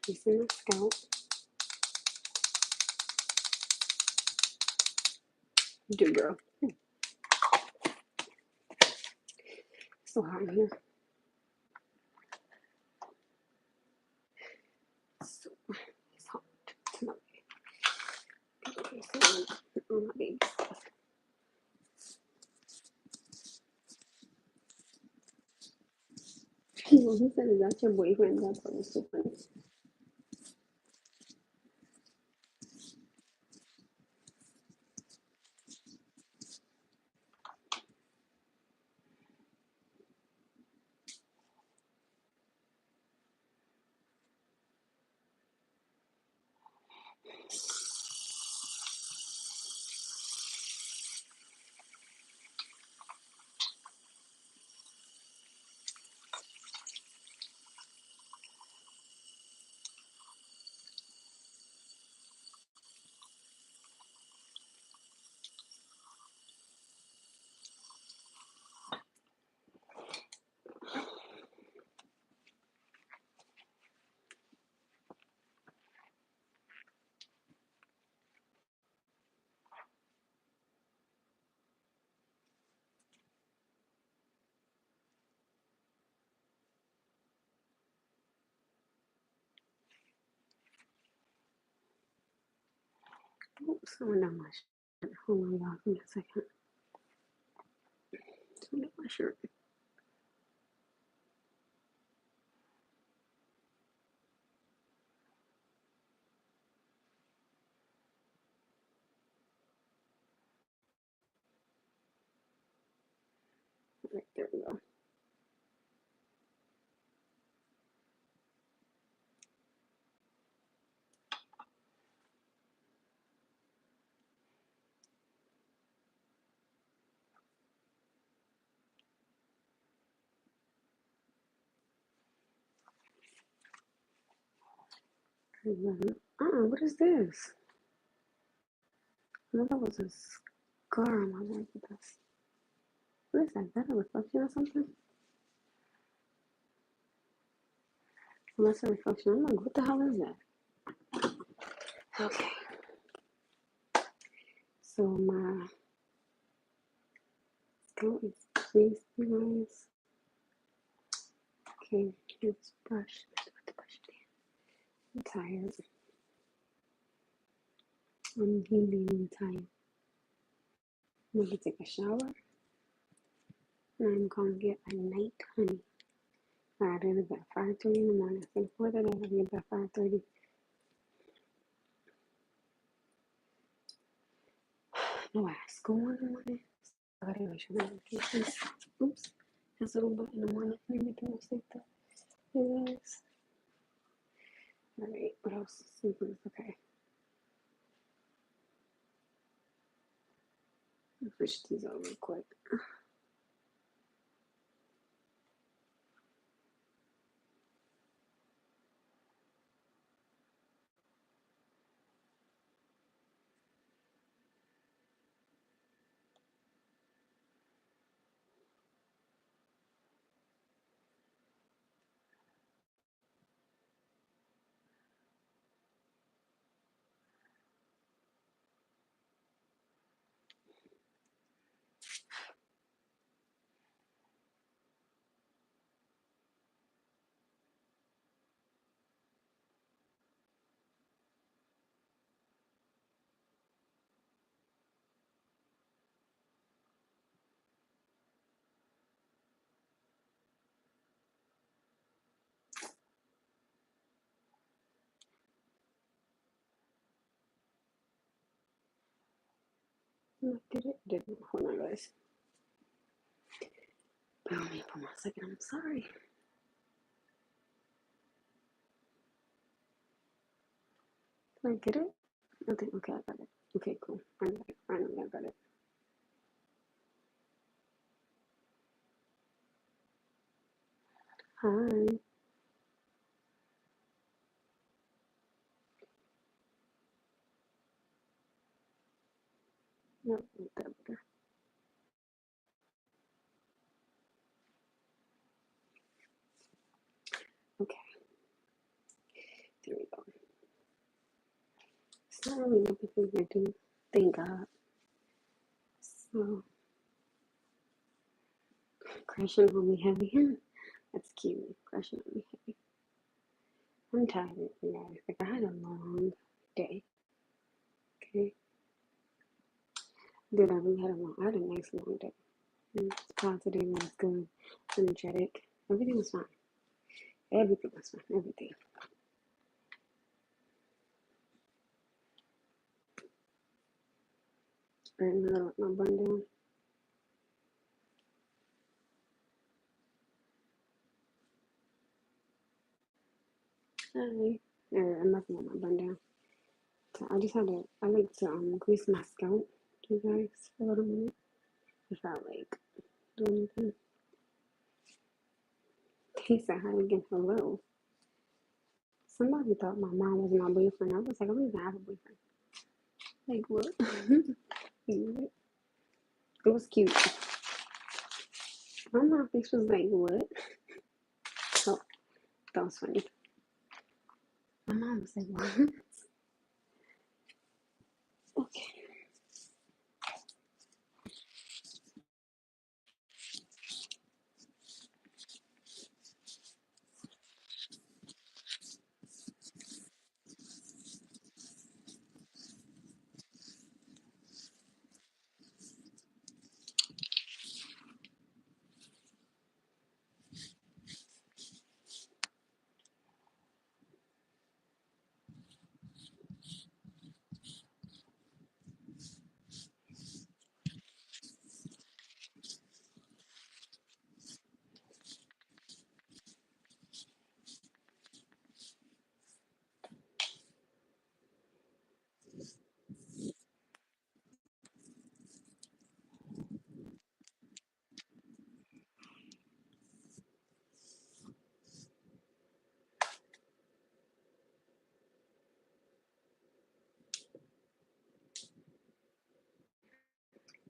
Creasing my scalp. Do girl. So hot in here. So it's hot tonight. Okay, so my baby stuff. He said, "Is that your boyfriend?" That's what was so funny. Oops, someone down my shirt. Hold on, y'all. Give me a second. Someone down my shirt. Right, there we go. What is this? I thought that was a scar on my leg. What is that? Is that a reflection or something? Well, that's a reflection. I'm like, what the hell is that? Okay. So my scalp is creased, you guys. Okay, here's the brush. I'm tired. I'm really tired. I'm gonna take a shower. And I'm gonna get a night honey. I got it at 5:30 in the morning. So before that, I gotta get at 5:30. No, I have school in the morning. I gotta make sure notifications. Oops. Has a little bit in the morning. Let me make the most like that. Hey guys. Alright, what else? Okay. I'll switch these out real quick. Did it? Didn't. Hold on, guys. Bear with me for 1 second. I'm sorry. Did I get it? Okay, I got it. Okay, cool. Finally, I got it. Hi. No, better. Okay. There we not really looking for to do. Thank God. So, crushing on me heavy. That's cute. Crushing on me heavy. I'm tired, you guys. Like, I had a long day. Okay. Did I really I had a nice long day. It was positive, it was good, energetic. Everything was fine. Everything was fine. Everything. Right in the middle of my bun down. Hi. I'm not gonna let my bun down. So I just had to, I like to grease my scalp, you guys, for a little minute. If I like do anything. He said hi again, hello. Somebody thought my mom was my boyfriend. I was like, I don't even have a boyfriend. Like, what? It was cute. My mom face was like, what? Oh, that was funny. My mom was like, what? Okay.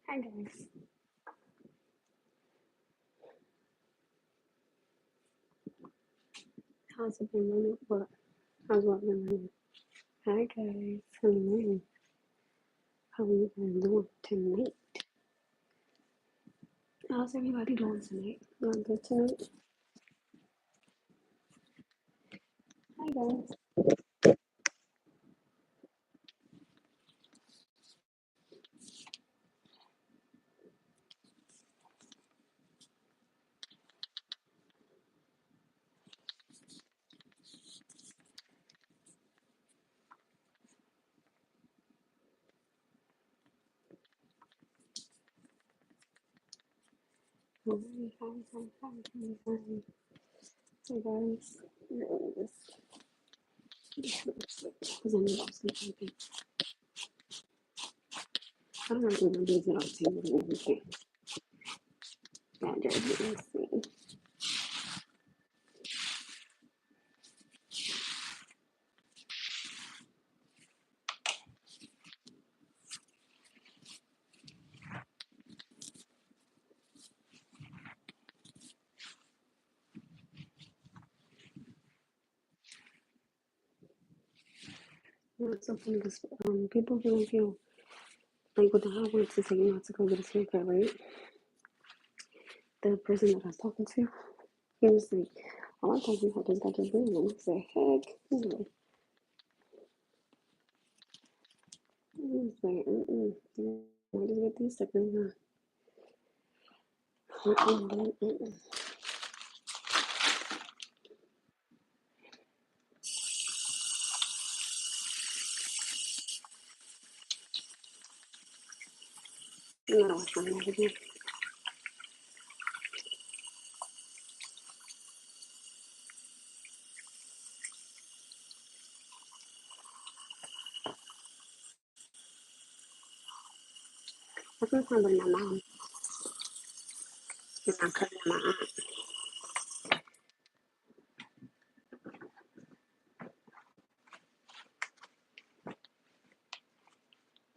Hi, guys. How's it been running? What? How's what been running? Hi, guys. Hello. How are you guys doing tonight? How's everybody doing tonight? Doing good tonight? Hi, guys. Hi, hi, hi, hi, hi, hi. Hey, guys. Because I knew I was sleeping. I don't know if I'm busy on table and everything. That just didn't see. It's so funny because people who don't feel like with the hot words to say not to go get a haircut, right? The person that I was talking to, he was like, "Oh, I thought you had just got your beard." And I said, "Heck, no." He was like, I just get these stickers now. You gotta watch my mouth again. I think I'm with my mom and my cousin and my aunt.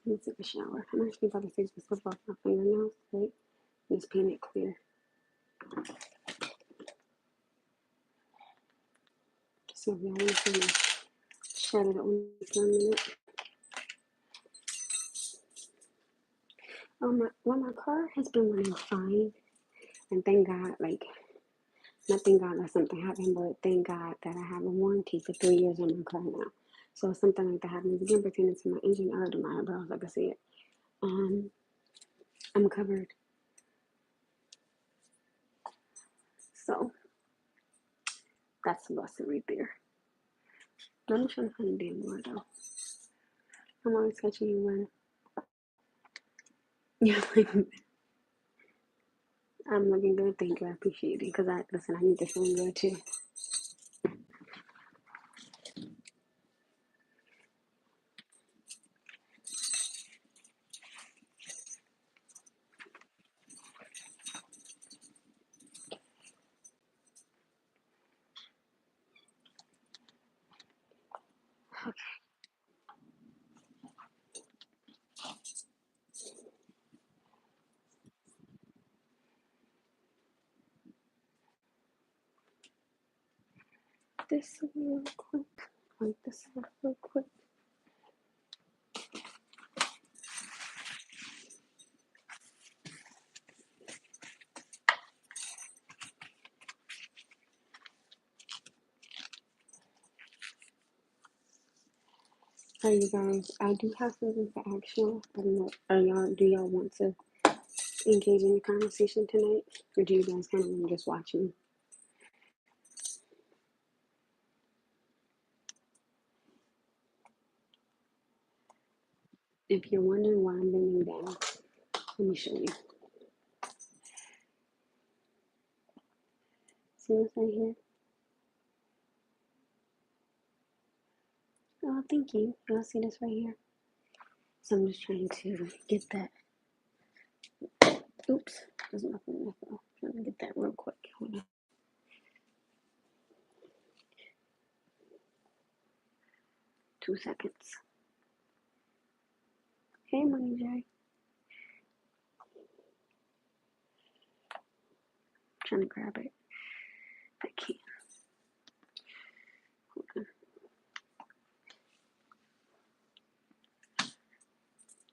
Let me take a shower. I'm actually about to take this stuff off my fingernails, right? Just paint it clear. So if y'all want to see me shut it only for a minute. My car has been running fine, and thank God, like, not thank God that something happened, but thank God that I have a warranty for 3 years on my car now. So if something like that happens again pertaining to my engine or to my eyebrows, like I said, um, I'm covered. So that's a blessing right there. I'm trying to find a damn word though. I'm always catching you when yeah, like, I'm looking good. Thank you. I appreciate it. Cause I listen. I need to feel good too. This real quick. Like this real quick. Hey you guys, I do have something to ask y'all. I don't know. Do y'all want to engage in the conversation tonight, or do you guys kind of want to just watch me? If you're wondering why I'm bending down, let me show you. See this right here? Oh, thank you. Y'all see this right here? So I'm just trying to get that. Oops, there's nothing in there. Trying to get that real quick. Hold on. 2 seconds. Hey, Money J. Trying to grab it. I can't. Hold on.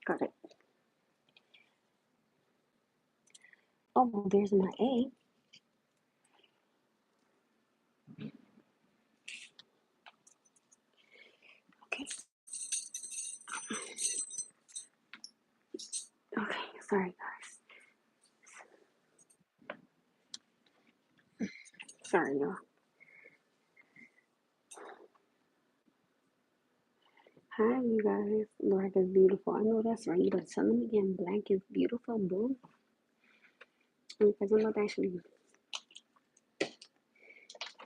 Got it. Oh, well, there's my A. Okay. Okay. Sorry, guys. Sorry, y'all. Hi, you guys. Black is beautiful. I know that's right. You better tell them again. Black is beautiful. Boom. Because I'm about to actually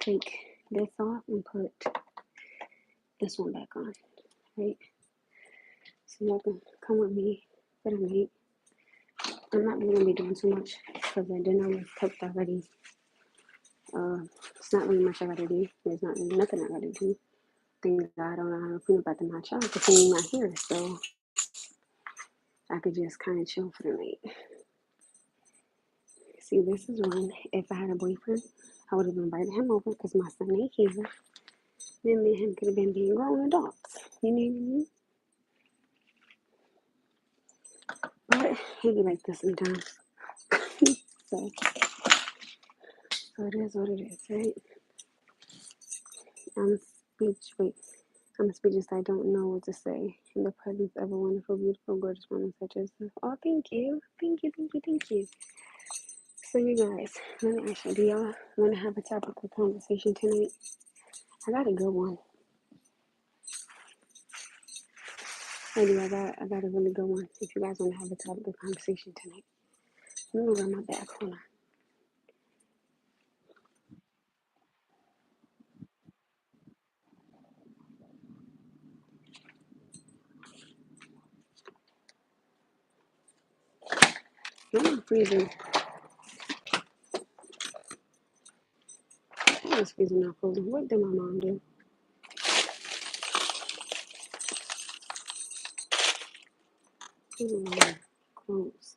take this off and put this one back on. Right? So y'all can come with me for the night. I'm not really gonna be doing too much because the dinner was cooked already. It's not really much I gotta do. There's not really nothing I gotta do. Things I don't know how to clean up after my child because he's not here, so I could just kind of chill for the night. See, this is one. If I had a boyfriend, I would have invited him over because my son ain't here. Then me and him could have been being grown adults. You know what I mean? But he be like this sometimes. so, so it is what it is, right? I'm speech. Wait, I'm speechless. I don't know what to say. In the presence of a wonderful, beautiful, gorgeous woman such as this. Oh, thank you, thank you, thank you, thank you. So you guys, let me ask you, do y'all want to have a topic of conversation tonight? I got a good one. I do. I got a really good one. If you guys want to have a topic of conversation tonight, let me run my back. Hold on. I'm freezing. I was freezing out cold. What did my mom do? Clothes.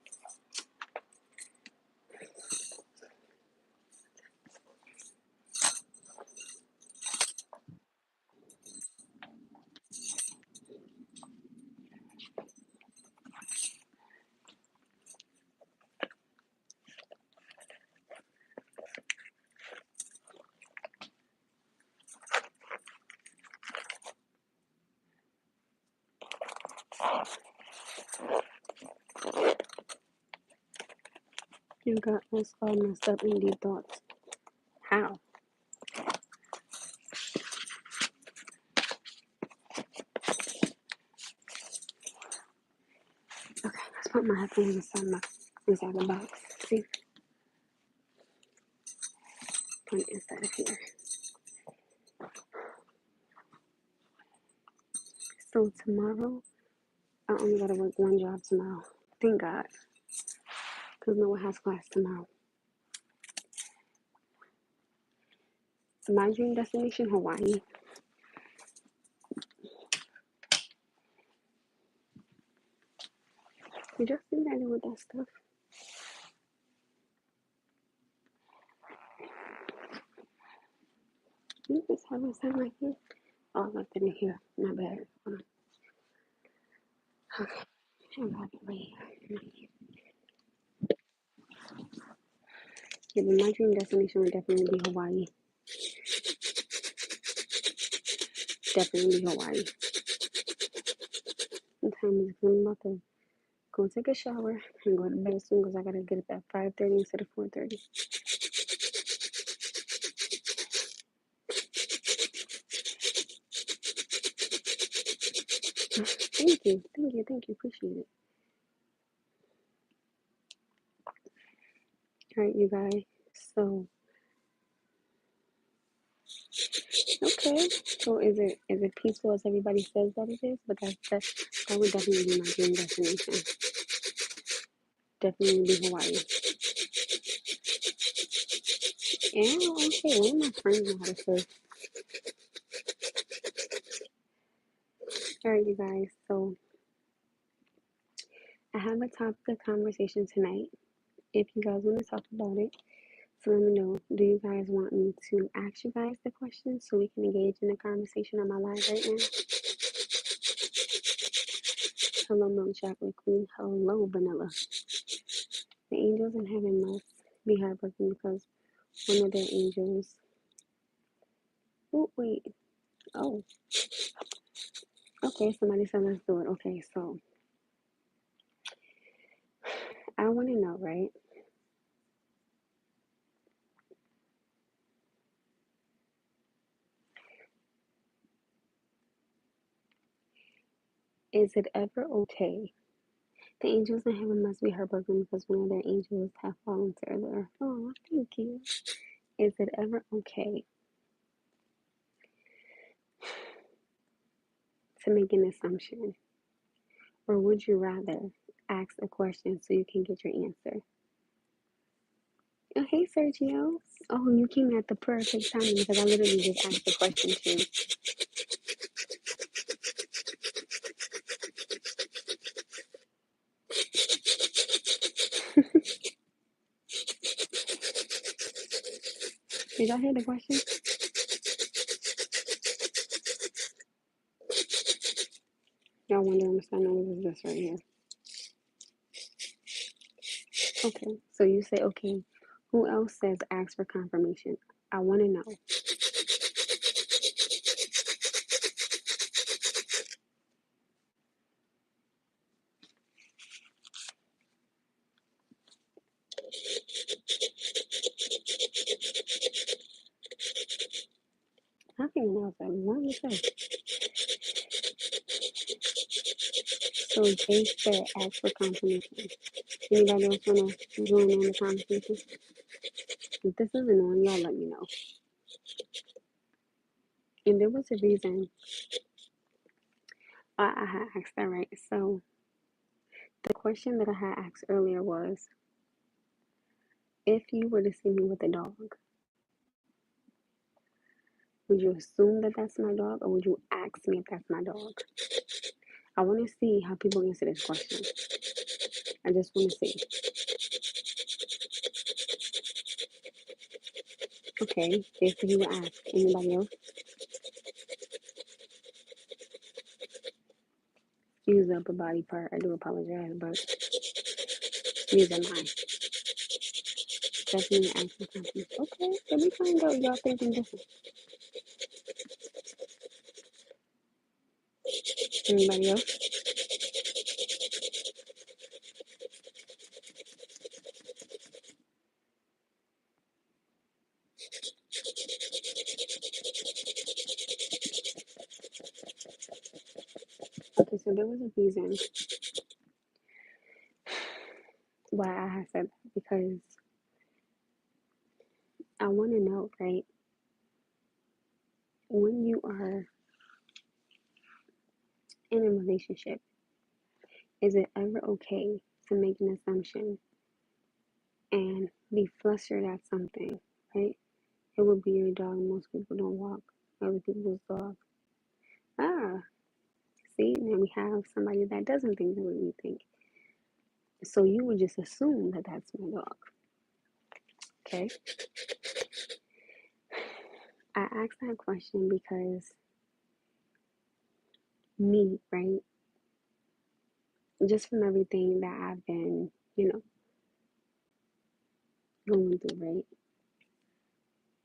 You got us all messed up in deep thoughts. How? Okay, let's put my headphones inside the box. See? Put it inside of here. So tomorrow, I only gotta work one job tomorrow. Thank God. Because no one has class tomorrow. So my dream destination, Hawaii. You just see that with that stuff. You just have a sign right here. Oh, I left it in here. My bad. Hold on. Okay. I got it right here. Yeah, but my dream destination would definitely be Hawaii. Definitely Hawaii. What time is it? I'm about to go take a shower and go to bed soon because I gotta get up at 5:30 instead of 4:30. Thank you, appreciate it. All right, you guys. So okay. So is it peaceful as everybody says that it is? But that would definitely be my dream destination. Definitely be Hawaii. And okay, one of my friends know how to surf. All right, you guys. So I have a topic of conversation tonight. If you guys want to talk about it, so let me know. Do you guys want me to ask you guys the questions so we can engage in the conversation on my live right now? Hello, milk chocolate queen. Hello, vanilla. The angels in heaven must be heartbroken because one of their angels. Oh, wait. Oh, okay. Somebody said let's do it. Okay, so I want to know, right? Is it ever okay? The angels in heaven must be heartbroken because one of their angels have fallen to earth. Oh, thank you. Is it ever okay to make an assumption? Or would you rather ask a question so you can get your answer? Oh, hey, Sergio. Oh, you came at the perfect time because I literally just asked the question too. Did y'all hear the question? Y'all wonder I'm standing with this right here. Okay, so you say, okay, who else says ask for confirmation? I want to know. I think I was like, what was that? So Jay said ask for confirmation. Anybody else want to join in the conversation? If this isn't on, y'all let me know. And there was a reason why I had asked that, right? So the question that I had asked earlier was, if you were to see me with a dog, would you assume that that's my dog or would you ask me if that's my dog? I want to see how people answer this question. I just want to see. Okay, if you would ask anybody else, use up a body part. I do apologize, but these are mine. Definitely ask for something. Okay, let me find out y'all thinking different. Anybody else? 'Cause I hear the question. Y'all wonder I'm standing over this right here. Okay. So you say, okay, who else says ask for confirmation? Anybody else want to join in the conversation? If this isn't on, y'all let me know. And there was a reason why I had asked that, right? So the question that I had asked earlier was, if you were to see me with a dog, would you assume that that's my dog or would you ask me if that's my dog? I want to see how people answer this question. I just want to see. Okay, if you would ask anybody else, use up a body part. I do apologize, but these are mine. Definitely ask for something. Okay, so there was a reason why I had said that, because I want to know, right? When you are in a relationship, is it ever okay to make an assumption and be flustered at something, right? It would be your dog. Most people don't walk other people's dog. Ah, see, now we have somebody that doesn't think the way we think. So you would just assume that that's my dog, okay? I asked that question because me, right? Just from everything that I've been, going through, right?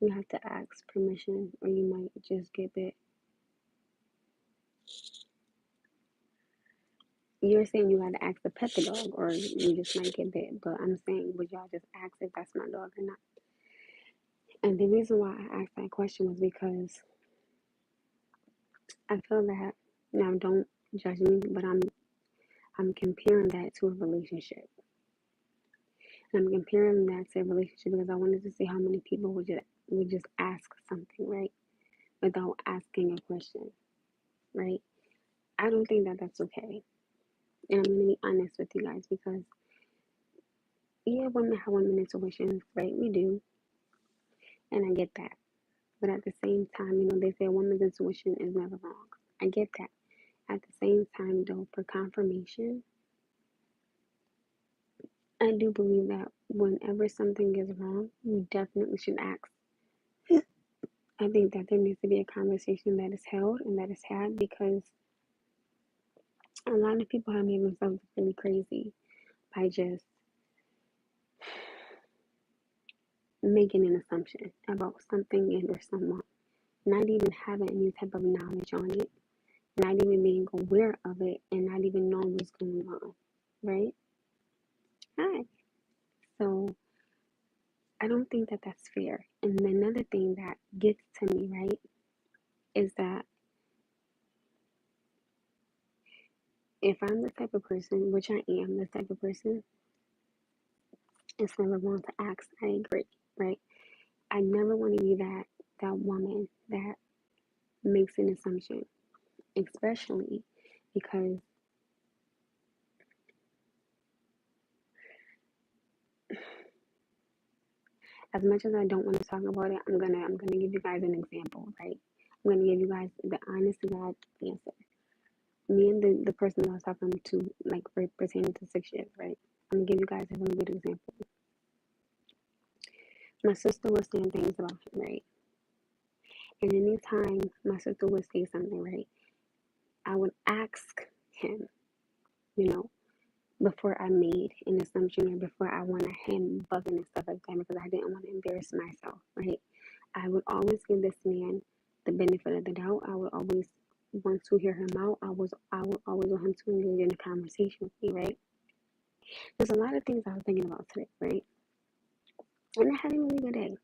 You have to ask permission or you might just get bit. You're saying you gotta ask to pet the dog or you just might get bit, but I'm saying would y'all just ask if that's my dog or not? And the reason why I asked that question was because I feel that, now don't judge me, but I'm comparing that to a relationship. And I'm comparing that to a relationship because I wanted to see how many people would just ask something, right? Without asking a question, right? I don't think that that's okay. And I'm going to be honest with you guys because, yeah, women have women intuitions, right? We do. And I get that. But at the same time, they say a woman's intuition is never wrong. I get that. At the same time, though, for confirmation, I do believe that whenever something is wrong, you definitely should ask. I think that there needs to be a conversation that is held and that is had because a lot of people have made themselves really crazy by just making an assumption about something and or someone, not even having any type of knowledge on it, not even being aware of it, and not even knowing what's going on, right? Hi. So I don't think that that's fair. And another thing that gets to me, right, is that if I'm the type of person, which I am the type of person, it's never wrong to ask. I agree, right? I never want to be that woman that makes an assumption, especially because as much as I don't want to talk about it, I'm gonna give you guys an example, right? I'm gonna give you guys the honest to God answer. Me and the person that I was talking to, like pertaining to 6 years, right? I'm gonna give you guys a really good example. My sister was saying things about him, right? And anytime my sister would say something, right, I would ask him, you know, before I made an assumption or before I wanted him bugging and stuff like that because I didn't want to embarrass myself, right? I would always give this man the benefit of the doubt. I would always want to hear him out. I would always want him to engage in a conversation with me, right? There's a lot of things I was thinking about today, right? And I had a really good day.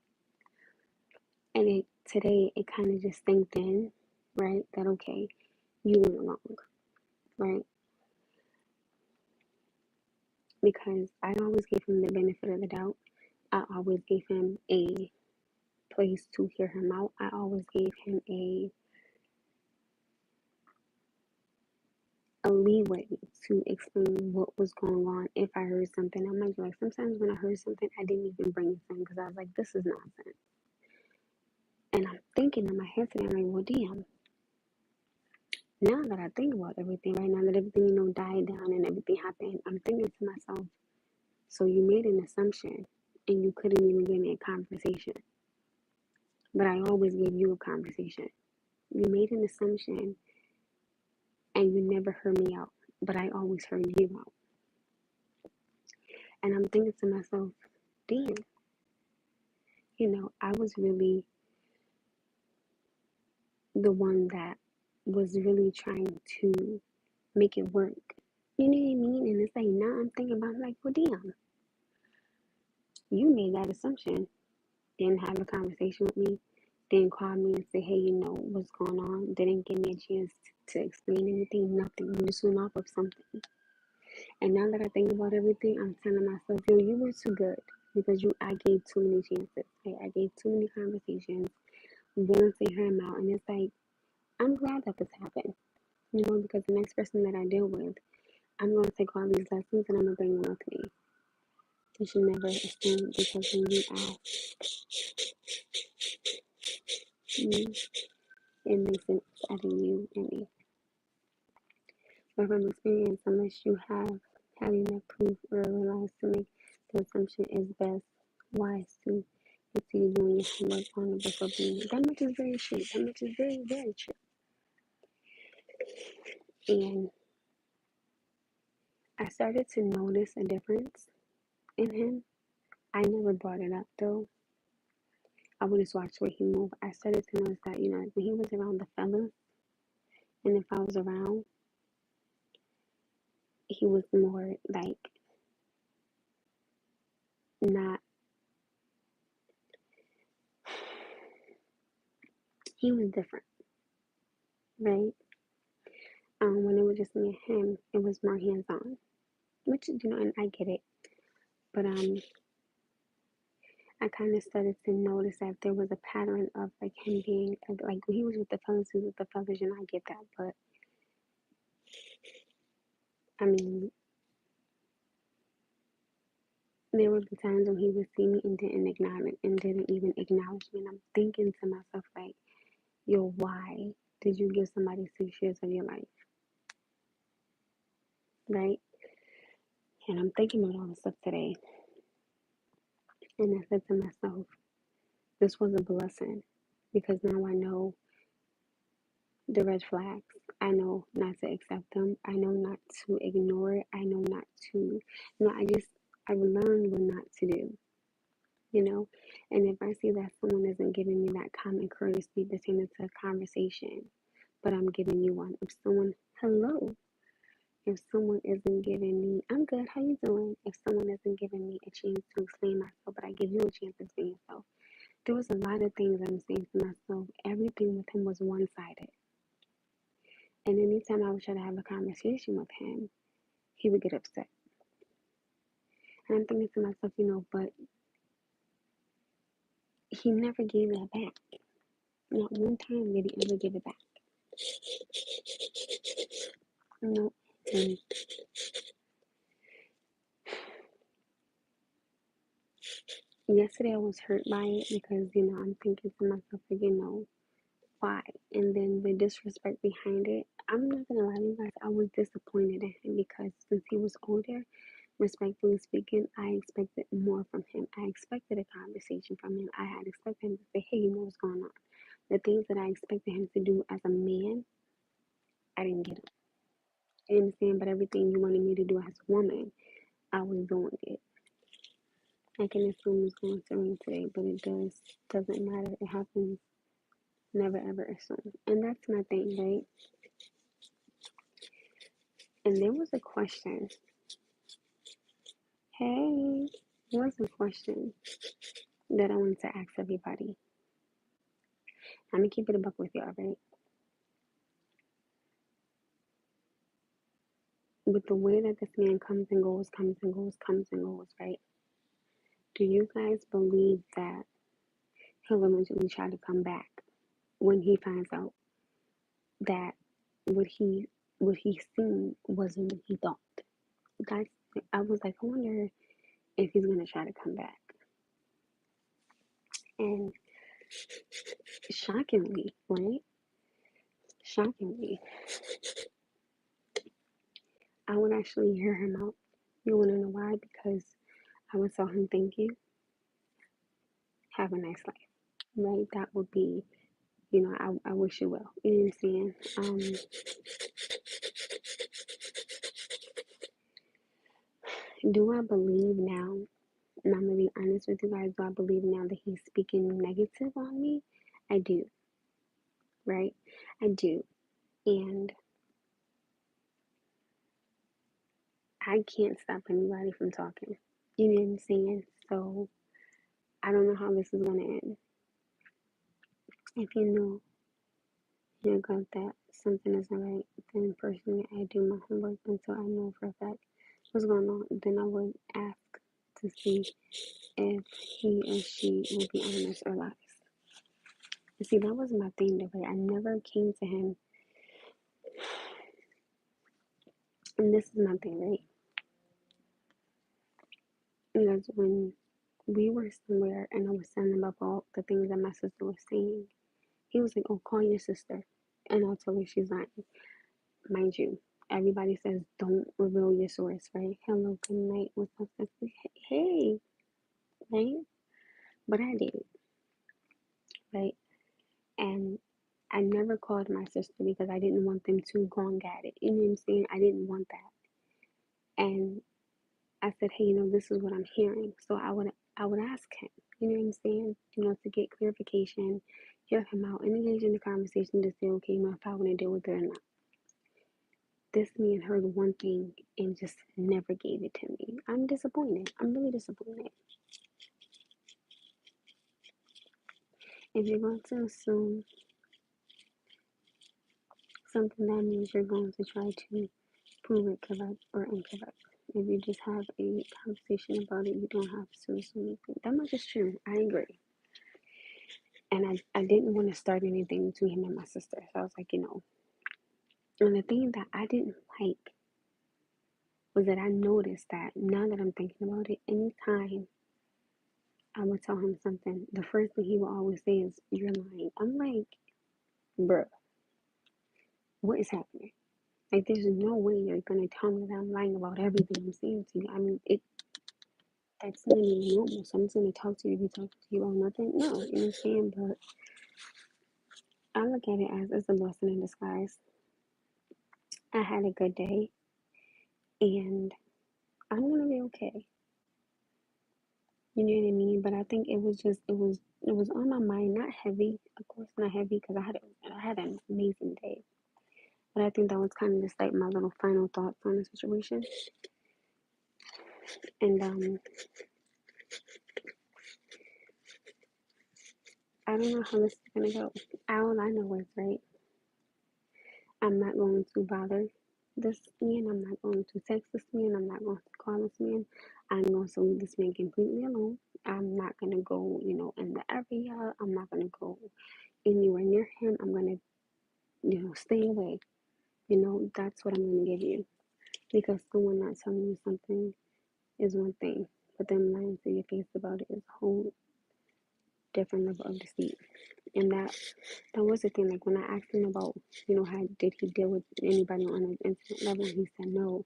And today it kind of just sank in, right? That okay, you went wrong, right? Because I always gave him the benefit of the doubt. I always gave him a place to hear him out. I always gave him a leeway to explain what was going on if I heard something. I might be like, sometimes when I heard something, I didn't even bring it in because I was like, this is nonsense. And I'm thinking in my head today, I'm like, well, damn. Now that I think about everything, right now that everything, died down and everything happened, I'm thinking to myself, so you made an assumption and you couldn't even give me a conversation. But I always gave you a conversation. You made an assumption and you never heard me out, but I always heard you out. And I'm thinking to myself, damn, I was really the one that was really trying to make it work. You know what I mean? And it's like now I'm thinking about like, well, damn, you made that assumption, didn't have a conversation with me, Didn't call me and say, hey, what's going on. Didn't give me a chance to explain anything, nothing. You just went off of something. And now that I think about everything, I'm telling myself, yo, you were too good because I gave too many chances. Right? I gave too many conversations, willing to hear him out. And it's like, I'm glad that this happened, because the next person that I deal with, I'm going to take all these lessons and I'm going to bring them with me. You should never assume because when you ask me, it makes sense out of you and me. But from experience, unless you have had enough proof or realize to make the assumption is best wise to continue doing your homework on the before being. That much is very true. That much is very, very true. And I started to notice a difference in him. I never brought it up though. I would just watch where he moved. I started to notice that, when he was around the fellas, and if I was around, he was more like not, he was different, right? When it was just me and him, it was more hands on, which, and I get it. But I kind of started to notice that there was a pattern of like him being like when he was with the fellas, he was with the fellas, I get that. But I mean, there would be times when he would see me and didn't even acknowledge me. And I'm thinking to myself, like, yo, why did you give somebody 6 years of your life? Right? And I'm thinking about all this stuff today. And I said to myself, this was a blessing because now I know the red flags. I know not to accept them. I know not to ignore it. I know not to, I learned what not to do, And if I see that someone isn't giving me that common courtesy pertaining to a conversation, but I'm giving you one. Hello, if someone isn't giving me, I'm good, how you doing? If someone isn't giving me a chance to explain myself, but I give you a chance to explain yourself. There was a lot of things I'm saying to myself. Everything with him was one-sided. And anytime I would try to have a conversation with him, he would get upset. And I'm thinking to myself, but he never gave that back. Not one time did he ever give it back. No. And yesterday I was hurt by it because, I'm thinking to myself, why? And then the disrespect behind it. I'm not gonna lie to you guys, I was disappointed in him because since he was older, respectfully speaking, I expected more from him. I expected a conversation from him. I had expected him to say, hey, what's going on? The things that I expected him to do as a man, I didn't get it. You understand? But everything you wanted me to do as a woman, I was doing it. I can assume it's going to rain today, but it doesn't matter. It happens. Never ever assume. And that's my thing, right? And there was a question. Hey, there was a question that I wanted to ask everybody. I'm gonna keep it a buck with y'all, right? With the way that this man comes and goes, right? Do you guys believe that he'll eventually try to come back when he finds out that what he seen wasn't what he thought? Guys, I was like, I wonder if he's gonna try to come back. And shockingly, right? Shockingly, I would actually hear him out. You wanna know why? Because I would tell him thank you. Have a nice life. Right? That would be, I wish you well. You know what I'm saying? Do I believe now, and I'm gonna be honest with you guys, do I believe now that he's speaking negative on me? I do, right? I do. And I can't stop anybody from talking. You know what I'm saying? So I don't know how this is gonna end. If you know your gut that something isn't right, then personally I do my homework until I know for a fact what's going on. Then I would ask to see if he or she will be honest or lies. You see, that was my thing the way I never came to him, and this is my thing, right? Because when we were somewhere and I was telling him about the things that my sister was saying, he was like, "Oh, call your sister," and I'll tell her she's lying. Mind you, everybody says don't reveal your source, right? Hello, good night, what's up, sexy? Hey, right? But I did, right? And I never called my sister because I didn't want them to gone at it. You know what I'm saying? I didn't want that. And I said, hey, this is what I'm hearing. So I would ask him, you know what I'm saying? To get clarification, hear him out, and engage in the conversation to say, okay, if I want to deal with it or not. This man heard one thing and just never gave it to me. I'm disappointed. I'm really disappointed. If you're going to assume something, that means you're going to try to prove it correct or incorrect. If you just have a conversation about it, you don't have to assume anything. That much is true. I agree. And I didn't want to start anything between him and my sister. So I was like, And the thing that I didn't like was that I noticed that now that I'm thinking about it, anytime I would tell him something, the first thing he would always say is, you're lying. I'm like, bruh, what is happening? Like, there's no way you're going to tell me that I'm lying about everything I'm saying to you. I mean, that's not even normal. So I'm just going to talk to you if you talk to you about nothing. No, you know what I'm saying? But I look at it as it's a blessing in disguise. I had a good day and I'm going to be okay. You know what I mean? But I think it was on my mind, not heavy, of course not heavy, because I had an amazing day. But I think that was kind of just like my little final thoughts on the situation. And I don't know how this is gonna go. All I know is, right, I'm not going to bother this man. I'm not going to text this man. I'm not going to call this man. I'm going to leave this man completely alone. I'm not gonna go, in the area. I'm not gonna go anywhere near him. I'm gonna, stay away. That's what I'm going to give you. Because someone not telling you something is one thing, but them lying to your face about it is a whole different level of deceit. And that was the thing. Like when I asked him about, how did he deal with anybody on an intimate level, he said no,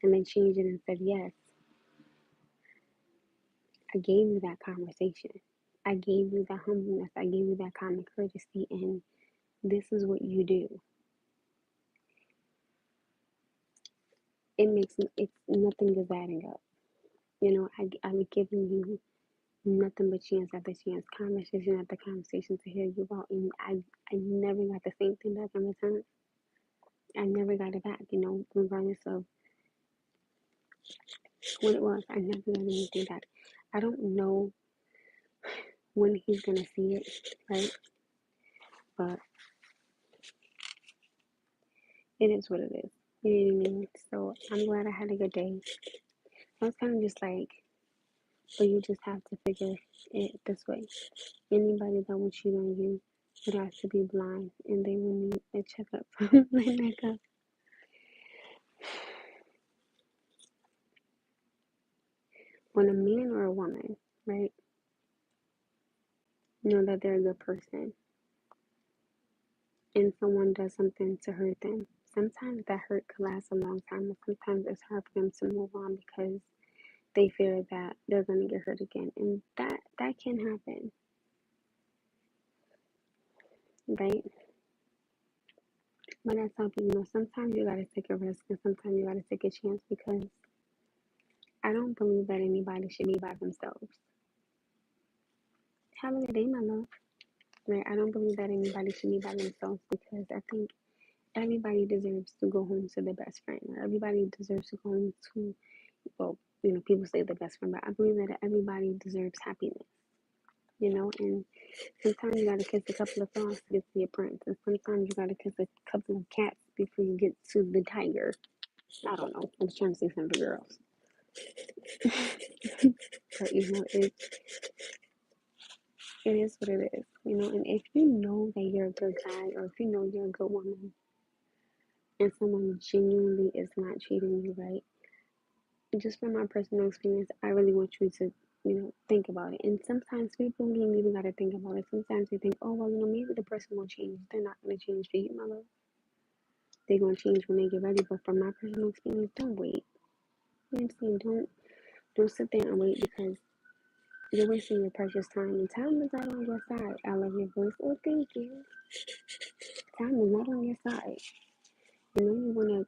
and then changed it and said yes. I gave you that conversation. I gave you that humbleness. I gave you that common courtesy, and this is what you do. It's nothing is adding up. I'm giving you nothing but chance after chance, conversation after conversation to hear you out, and I never got the same thing back in return. I never got it back, regardless of what it was. I never got anything back. I don't know when he's gonna see it, right? But it is what it is. You know what I mean? So I'm glad I had a good day. I was kind of just like, but you just have to figure it this way. Anybody that will cheat on you would have to be blind, and they will need a checkup. Like that. When a man or a woman, right, know that they're a good person and someone does something to hurt them, sometimes that hurt could last a long time, but sometimes it's hard for them to move on because they fear that they're going to get hurt again. And that can happen, right? But I tell people, sometimes you got to take a risk and sometimes you got to take a chance because I don't believe that anybody should be by themselves. Have a good day, my love. Right? I don't believe that anybody should be by themselves because I think everybody deserves to go home to their best friend. Or everybody deserves to go home to, well, people say the best friend, but I believe that everybody deserves happiness, and Sometimes you gotta kiss a couple of frogs to get to your prince, and sometimes you gotta kiss a couple of cats before you get to the tiger. I don't know. I was trying to say something for girls. But it is what it is. And if you know that you're a good guy or if you know you're a good woman and someone genuinely is not treating you right, just from my personal experience, I really want you to, think about it. And sometimes people don't even gotta think about it. Sometimes they think, oh well, maybe the person will change. They're not gonna change for you, my love. They're gonna change when they get ready. But from my personal experience, don't wait. You know what I'm saying? Don't sit there and wait because you're wasting your precious time. And time is not on your side. I love your voice. Oh, thank you. Time is not on your side. You wanna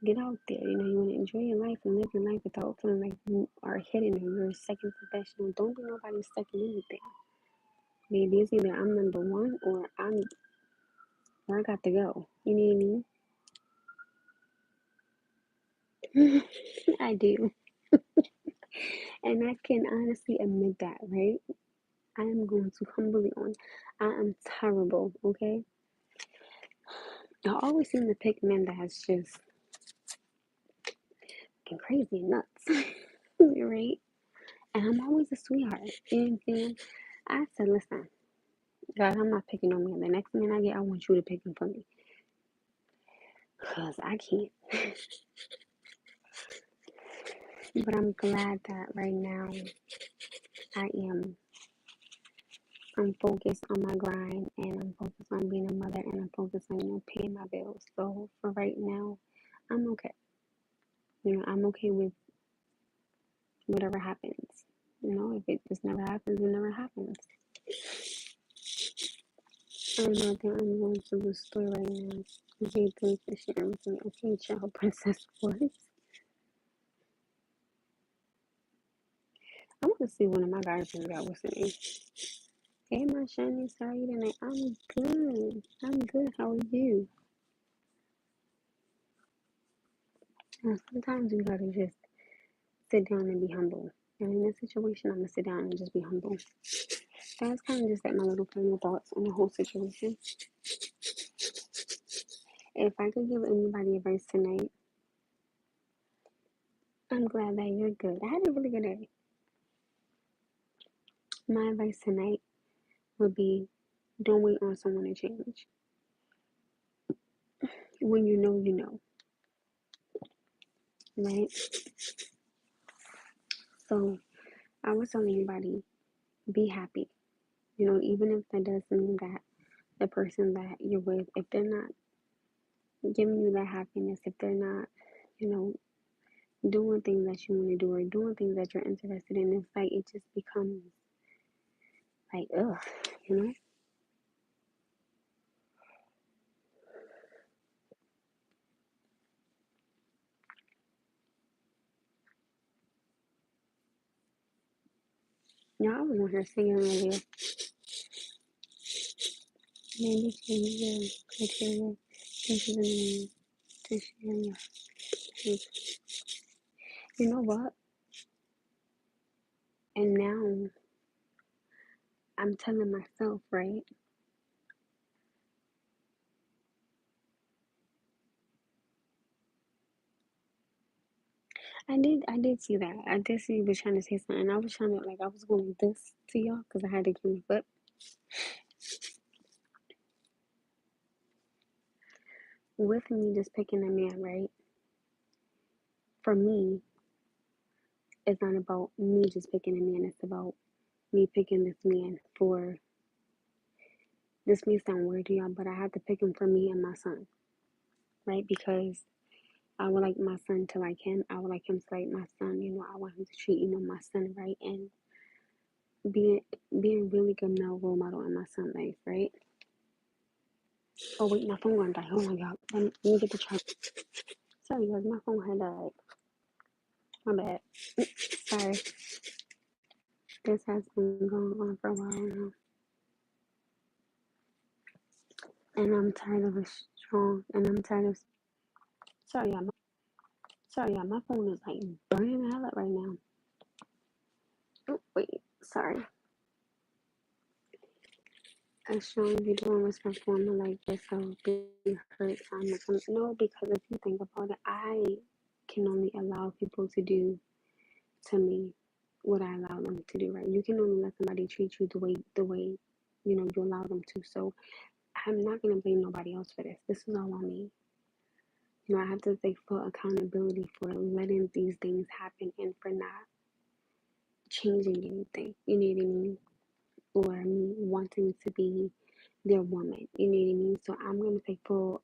get out there. You want to enjoy your life and live your life without feeling like you are hidden or you're second professional. Don't be nobody's second anything. Maybe it's either I'm number one or I got to go. You know what I mean? I do. And I can honestly admit that, right? I am going to humbly on. I am terrible, okay? I always seem to pick men that's just crazy and nuts. Right? And I'm always a sweetheart. You know what I'm saying? I said, listen, God, I'm not picking on me. The next man I get, I want you to pick him for me. Because I can't. But I'm glad that right now I'm focused on my grind and I'm focused on being a mother and I'm focused on, paying my bills. So for right now, I'm okay. I'm okay with whatever happens. If it just never happens, it never happens. I don't know, I think I'm going to the store right now. Okay, thanks for sharing with me. Okay, child, Princess Voice. I want to see one of my guys got what's the name. Hey, my Shaniece, how are you tonight? I'm good. I'm good. How are you? Sometimes you gotta just sit down and be humble. And in this situation, I'm gonna sit down and just be humble. That's kind of just like my little final thoughts on the whole situation. If I could give anybody advice tonight, I'm glad that you're good. I had a really good day. My advice tonight would be don't wait on someone to change. When you know, right? So I would tell anybody, be happy. Even if that does mean that the person that you're with, if they're not giving you that happiness, if they're not, you know, doing things that you want to do or doing things that you're interested in, it's like it just becomes like, ugh, you know? I was on here singing earlier. Maybe change your criteria. This is annoying to share your page. You know what? And now I'm telling myself, right? I did see that. I did see you was trying to say something. I was trying to, like, I was going this to y'all because I had to give my foot. With me just picking a man, right? For me, it's not about me just picking a man. It's about me picking this man for, this may sound weird to y'all, but I had to pick him for me and my son, right? Because I would like my son to like him. I would like him to like my son. I want him to treat, my son right and being being a really good male role model in my son's life, right? Oh wait, my phone gonna die. Oh my god. Let me get the charger. Sorry guys, my phone had died. My bad. Sorry. This has been going on for a while now. And I'm tired of it strong. And I'm tired of sorry, my phone is like burning the hell up right now. Oh wait, sorry. a strong, beautiful, and respectful woman like yourself be hurt time and time. No, because if you think about it, I can only allow people to do to me what I allow them to do, right? You can only let somebody treat you the way you allow them to. So I'm not gonna blame nobody else for this. This is all on me. I have to take full accountability for letting these things happen and for not changing anything. You know what I mean? Or me wanting to be their woman. You know what I mean? So I'm gonna take full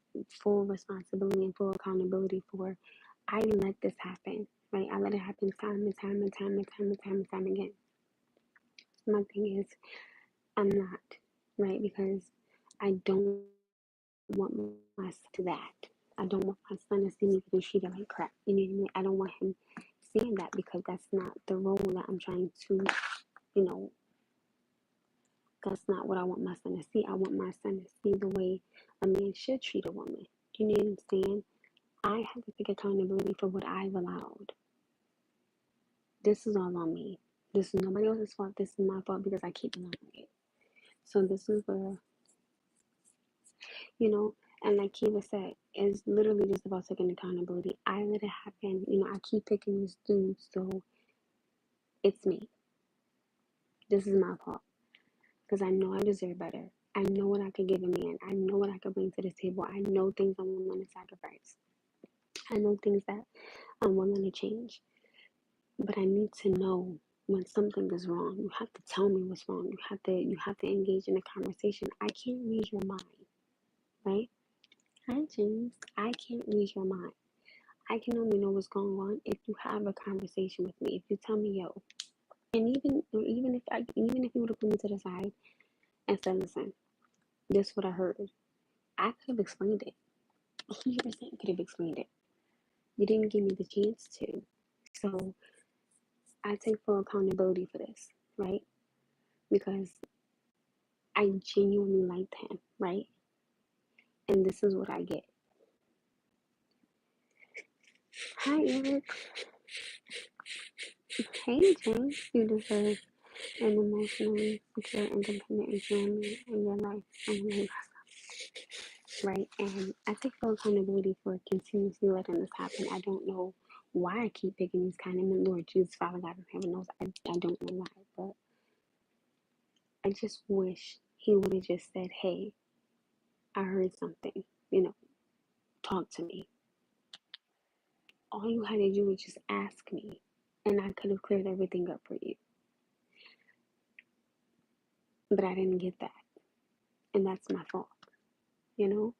responsibility and full accountability for I let this happen. Right? I let it happen time and time and time and time and time and time again. My thing is I'm not, right? Because I don't want my son to that. I don't want my son to see me getting treated like crap. You know what I mean? I don't want him seeing that because that's not the role that I'm trying to, you know, that's not what I want my son to see. I want my son to see the way a man should treat a woman. You know what I'm saying? I have to take accountability for what I've allowed. This is all on me. This is nobody else's fault. This is my fault because I keep allowing it. So this is where, you know, and like Kiva said, it's literally just about taking accountability. I let it happen. I keep picking these dudes, so it's me. This is my fault. Because I know I deserve better. I know what I could give a man. I know what I could bring to the table. I know things I'm willing to sacrifice. I know things that I'm willing to change. But I need to know when something is wrong. You have to tell me what's wrong. You have to engage in a conversation. I can't read your mind, right? Hi, James. I can't read your mind. I can only know what's going on if you have a conversation with me. If you tell me, yo, and even if you would have put me to the side and said, listen, this is what I heard. I could have explained it. 100% could have explained it. You didn't give me the chance to. So I take full accountability for this, right? Because I genuinely liked him, right? And this is what I get. Hi, Eric. Hey, James. You deserve an emotionally secure, independent environment in your life. Right? And I take full accountability for continuously letting this happen. I don't know why I keep picking these kind of men. Lord Jesus, Father God in heaven knows I don't know why, but I just wish he would have just said, hey, I heard something, talk to me. All you had to do was just ask me, and I could have cleared everything up for you. But I didn't get that, and that's my fault, you know?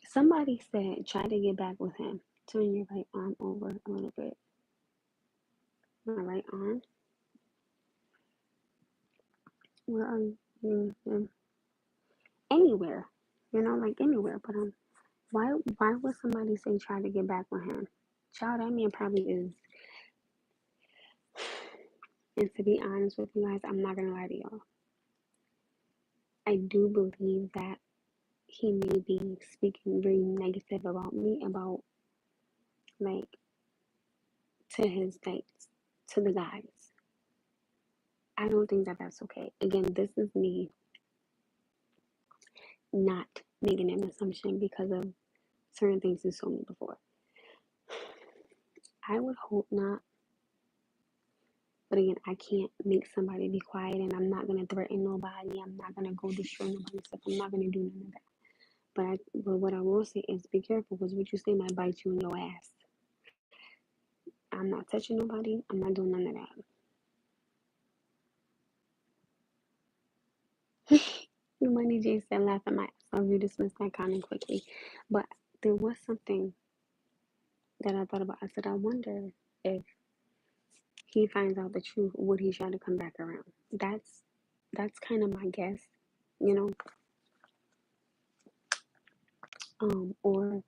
Somebody said, try to get back with him. Turn your right arm over a little bit. My right arm? Where are you? Anywhere, like anywhere. But why would somebody say try to get back with him? Child, that man probably is. And to be honest with you guys, I'm not gonna lie to y'all. I do believe that he may be speaking very negative about me, about like to his like to the guys. I don't think that that's okay. Again, this is me not making an assumption because of certain things he told me before. I would hope not. But again, I can't make somebody be quiet, and I'm not gonna threaten nobody. I'm not gonna go destroy nobody's stuff. I'm not gonna do none of that. But what I will say is be careful because what you say might bite you in your ass. I'm not touching nobody. I'm not doing none of that. The money Jay said laugh at my ass off. You dismissed that comment quickly. But there was something that I thought about. I said, I wonder if he finds out the truth, would he try to come back around? That's kind of my guess, you know. Or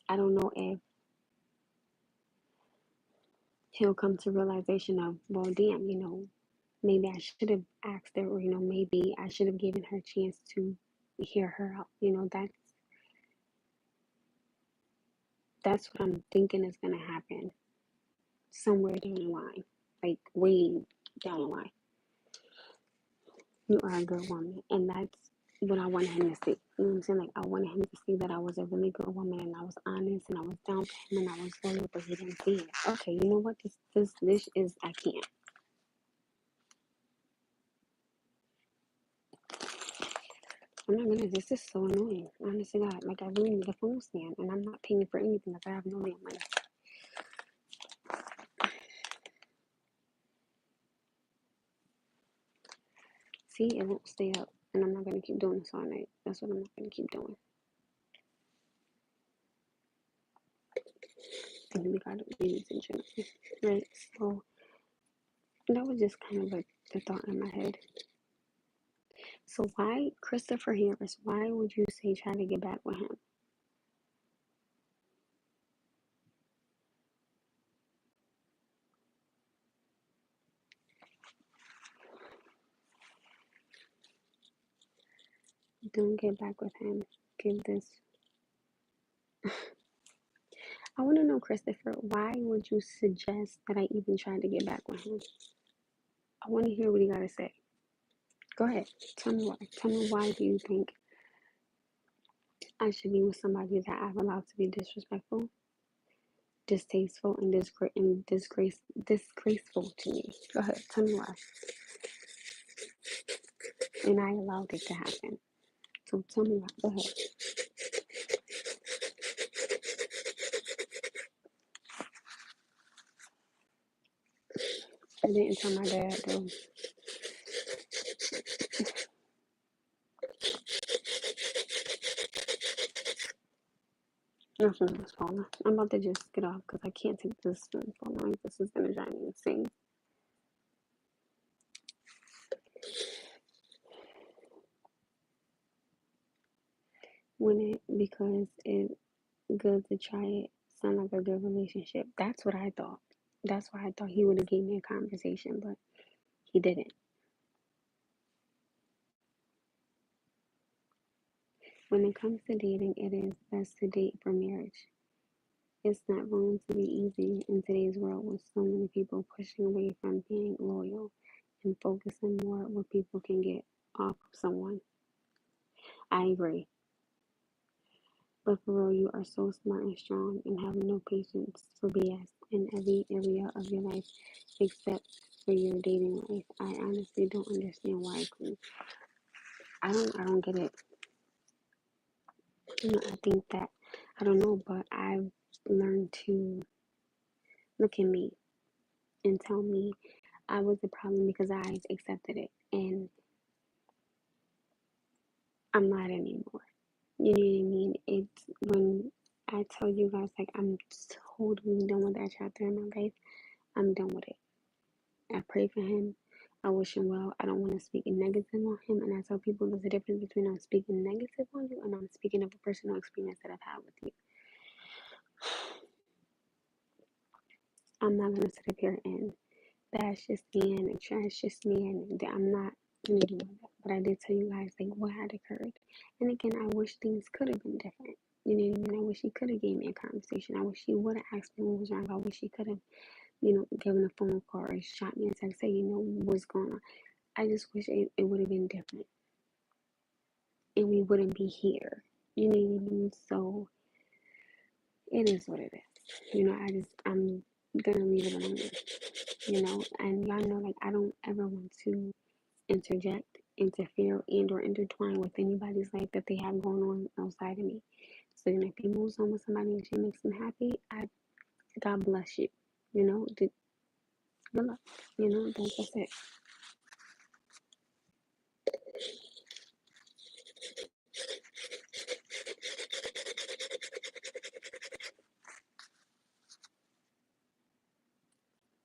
I don't know if he'll come to realization of, well, damn, maybe I should have asked her, or maybe I should have given her a chance to hear her out. That's what I'm thinking is gonna happen somewhere down the line, like way down the line. You are a good woman. And that's what I wanted him to see. You know what I'm saying? Like, I wanted him to see that I was a really good woman and I was honest and I was down for him and I was loyal, but he didn't see it. Okay, you know what? This is, I can't. I'm not gonna, this is so annoying. Honestly, God, like, I really need a phone stand and I'm not paying for anything because I have no damn money. See, it won't stay up and I'm not gonna keep doing this all night. That's what I'm not gonna keep doing. And we gotta be intentional, right? So that was just kind of like the thought in my head. So why, Christopher Harris, why would you say try to get back with him? Don't get back with him. Give this. I want to know, Christopher, why would you suggest that I even try to get back with him? I want to hear what he got to say. Go ahead. Tell me why. Tell me why do you think I should be with somebody that I've allowed to be disrespectful, distasteful, and disgraceful to me? Go ahead. Tell me why. And I allowed it to happen. So tell me why. Go ahead. I didn't tell my dad though. My phone is falling. I'm about to just get off because I can't take this phone falling. This is gonna drive me insane. Because it good to try it. Sound like a good relationship. That's what I thought. That's why I thought he would have gave me a conversation, but he didn't. When it comes to dating, it is best to date for marriage. It's not going to be easy in today's world with so many people pushing away from being loyal and focusing more on what people can get off of someone. I agree. But for real, you are so smart and strong and have no patience for BS in every area of your life except for your dating life. I honestly don't understand why, Queen. I don't get it. I think that I don't know, but I've learned to look at me and tell me I was the problem because I accepted it and I'm not anymore. You know what I mean? It's when I tell you guys like I'm totally done with that chapter in my life. I'm done with it. I pray for him. I wish him well. I don't want to speak negative on him. And I tell people there's a difference between I'm speaking negative on you and I'm speaking of a personal experience that I've had with you. I'm not going to sit up here and bash this man and trash this man. And I'm not going to do that. But I did tell you guys like what had occurred. And again, I wish things could have been different. You know what I mean? I wish he could have gave me a conversation. I wish he would have asked me what was wrong. I wish he could have, given a phone call or shot me a text, say, what's going on. I just wish it would have been different and we wouldn't be here. You know what I mean? So it is what it is. I'm gonna leave it alone. And y'all know, like, I don't ever want to interject, interfere, and or intertwine with anybody's life that they have going on outside of me. So, if he moves on with somebody and she makes them happy, God bless you. Good luck. That's it.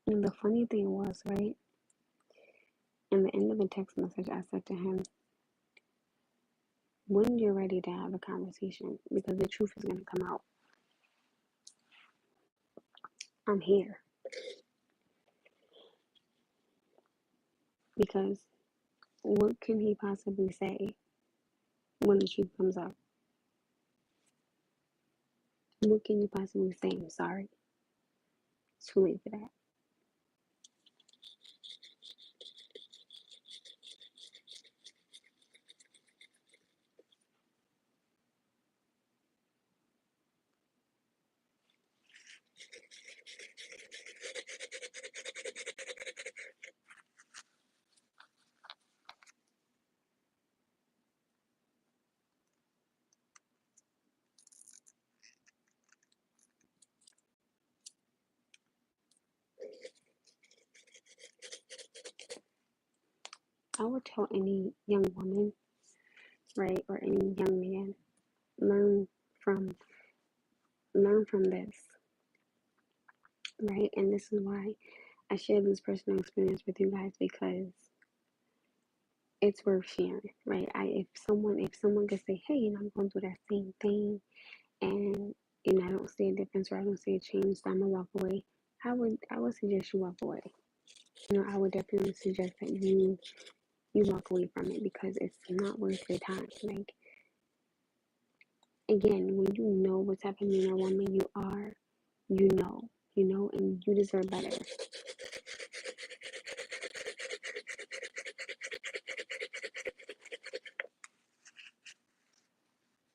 And the funny thing was, right, in the end of the text message, I said to him, when you're ready to have a conversation, because the truth is going to come out, I'm here. Because what can he possibly say when the truth comes out? What can you possibly say? I'm sorry. It's too late for that. I would tell any young woman, right, or any young man, learn from this, right? And this is why I share this personal experience with you guys, because it's worth sharing, right? If someone could say, hey, I'm going through that same thing, and I don't see a difference, or I don't see a change, so I'm gonna walk away. I would suggest you walk away. I would definitely suggest that you walk away from it, because it's not worth your time. Like, again, when you know what type of man or woman you are, and you deserve better.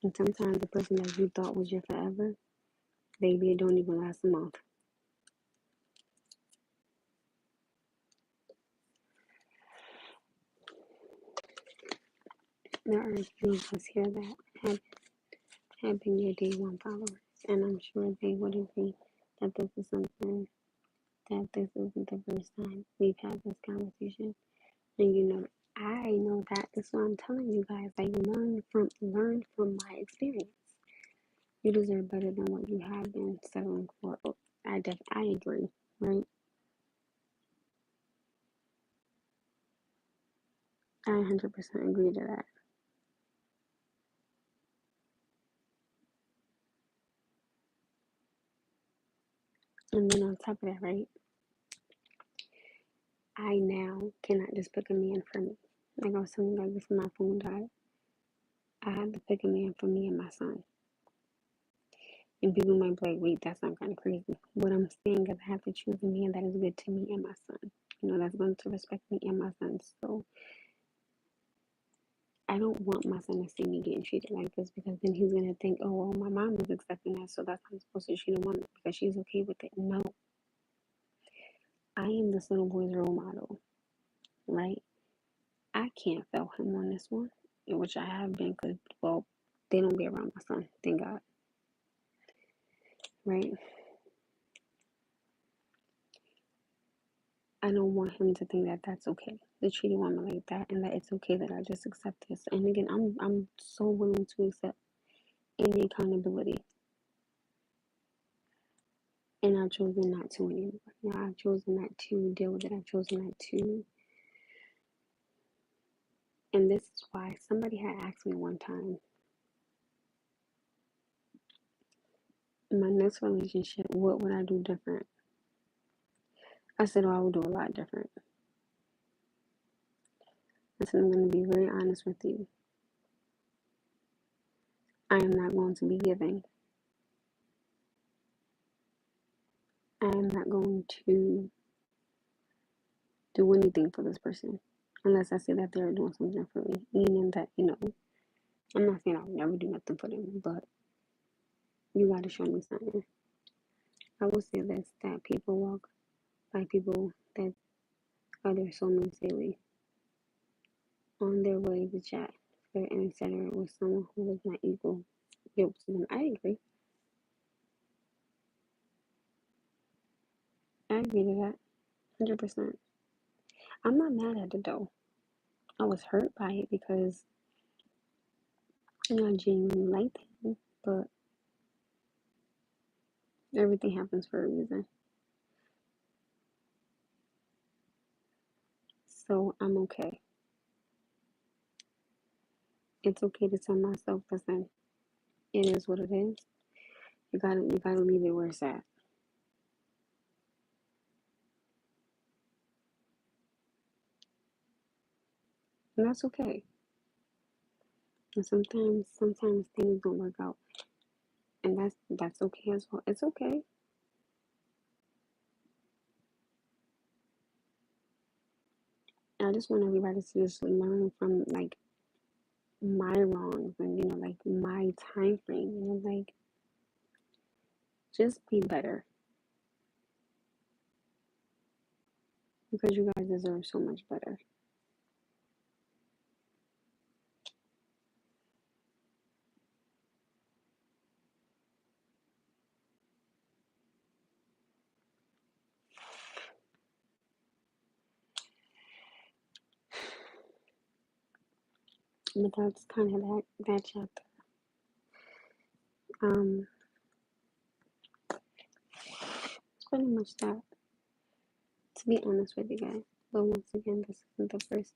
And sometimes the person that you thought was your forever, baby, it don't even last a month. There are a few of us here that have been your day one followers, and I'm sure they would agree that this is something, that this isn't the first time we've had this conversation. And I know that. That's why I'm telling you guys. Like, learn from my experience. You deserve better than what you have been settling for. I agree, right? I 100% agree to that. And then on top of that, right? I now cannot just pick a man for me. Like I was telling you, like, before my phone died, I had to pick a man for me and my son. And people might be like, wait, that sounds kind of crazy. What I'm saying is I have to choose a man that is good to me and my son. That's going to respect me and my son. So I don't want my son to see me getting treated like this, because then he's going to think, oh, well, my mom is accepting that, so that's how I'm supposed to treat a woman because she's okay with it. No, I am this little boy's role model, right? I can't fail him on this one, which I have been, because, well, they don't be around my son, thank God, right? I don't want him to think that that's okay to treat a woman like that, and that it's okay that I just accept this. And again, I'm so willing to accept any accountability, and I've chosen not to anymore. I've chosen not to deal with it. I've chosen not to. And this is why somebody had asked me one time, in my next relationship, what would I do different? I said, oh, I would do a lot different. I said, I'm going to be very honest with you. I am not going to be giving. I am not going to do anything for this person unless I see that they're doing something for me. Meaning that, I'm not saying I'll never do nothing for them, but you got to show me something. I will say this, that people walk by people that are their soulmates daily on their way to chat and etc. with someone who is not equal yoked to them. I agree. I agree to that. 100%. I'm not mad at it though. I was hurt by it because I genuinely liked him, but everything happens for a reason. So I'm okay. It's okay to tell myself, listen, it is what it is. You gotta leave it where it's at. And that's okay. And sometimes things don't work out. And that's okay as well. It's okay. I just want everybody to just learn from, like, my wrongs, and like, my time frame, like, just be better, because you guys deserve so much better. But that's kind of that chapter. Um, it's pretty much that. To be honest with you guys, but once again, this isn't the first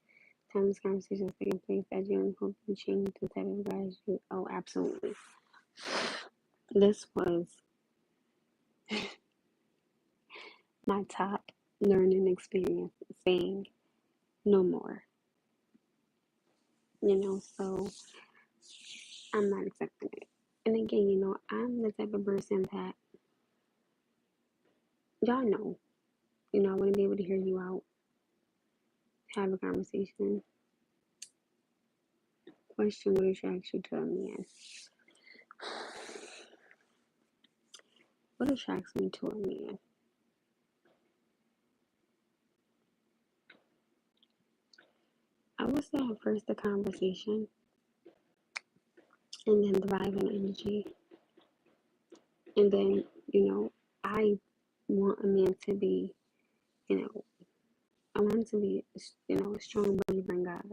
time this conversation is taking place. I genuinely hope you change the type of guys you. Oh, absolutely. This was my top learning experience. Saying no more. So I'm not accepting it. And again, I'm the type of person that y'all know. I want to be able to hear you out, have a conversation, question what attracts you to a man. What attracts me to a man? I would say at first the conversation, and then the vibe and energy, and then I want a man to be, you know, I want him to be, a strong believer in God.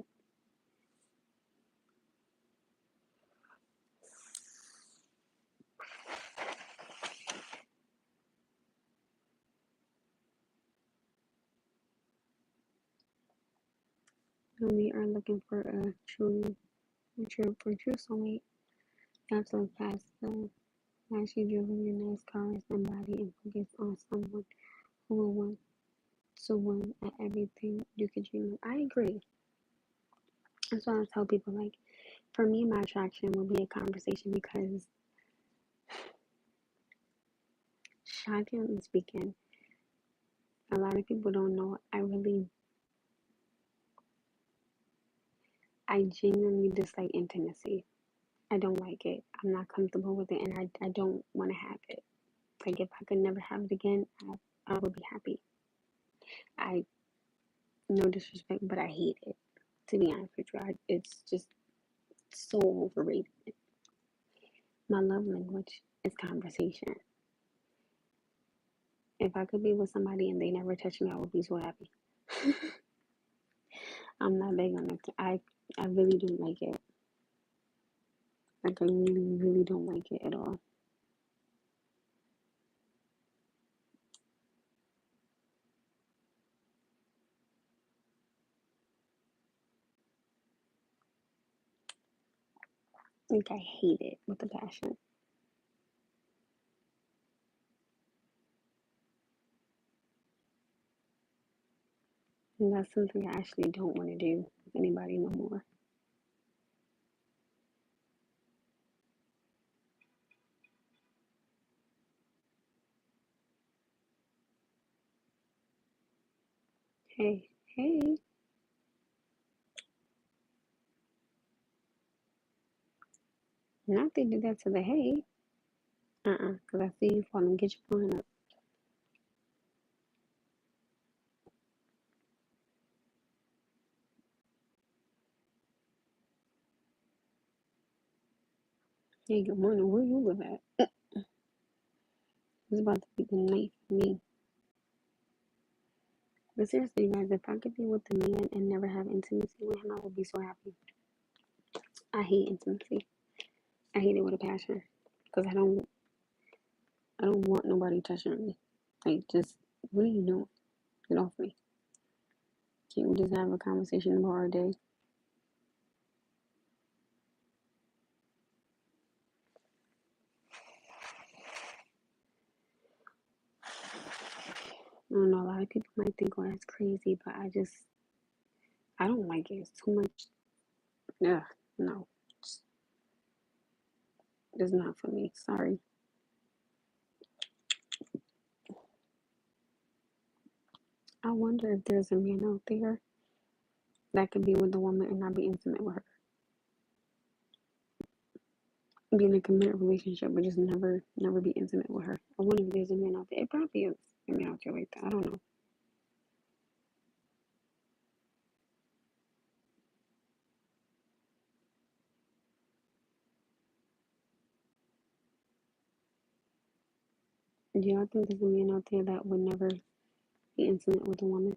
We are looking for a true soulmate. You have to look past the flashy jewelry, nice cars, and body, and focus on someone who will want to win at everything you could dream of. I agree. That's why I tell people, like, for me, my attraction will be a conversation because, shockingly speaking, a lot of people don't know. I genuinely dislike intimacy. I don't like it. I'm not comfortable with it, and I don't want to have it. Like, if I could never have it again, I would be happy. I, no disrespect, but I hate it. To be honest with you, it's just so overrated. My love language is conversation. If I could be with somebody and they never touch me, I would be so happy. I'm not big on it. I really don't like it. Like, I really, really don't like it at all. Like, I hate it with a passion. And that's something I actually don't want to do with anybody no more. Hey, hey. Not they do that to the hay. Because I see you falling. Get your phone up. Hey, good morning. Where you live at? It's about to be the night for me. But seriously, guys, if I could be with a man and never have intimacy with him, I would be so happy. I hate intimacy. I hate it with a passion. Because I don't want nobody touching me. Like, just, what are you doing? Get off me. Can't we just have a conversation about our day? I don't know, a lot of people might think, oh, that's crazy, but I don't like it. It's too much. Yeah, no. It's not for me. Sorry. I wonder if there's a man out there that could be with a woman and not be intimate with her. Be in a committed relationship but just never be intimate with her. I wonder if there's a man out there. It probably is a man out there like that. I don't know. Do y'all think there's a man out there that would never be intimate with a woman?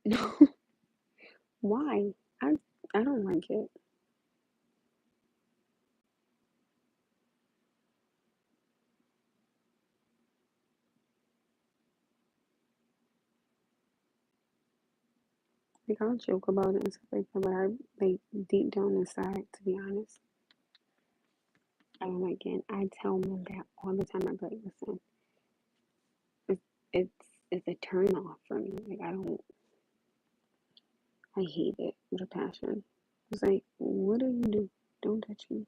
No, why? I don't like it. Like I'll joke about it and stuff like that, but I like deep down inside, to be honest, I don't like it. I tell men that all the time. I'm like, listen, it's it's a turn off for me. Like I hate it with a passion. It's like, what do you do? Don't touch me.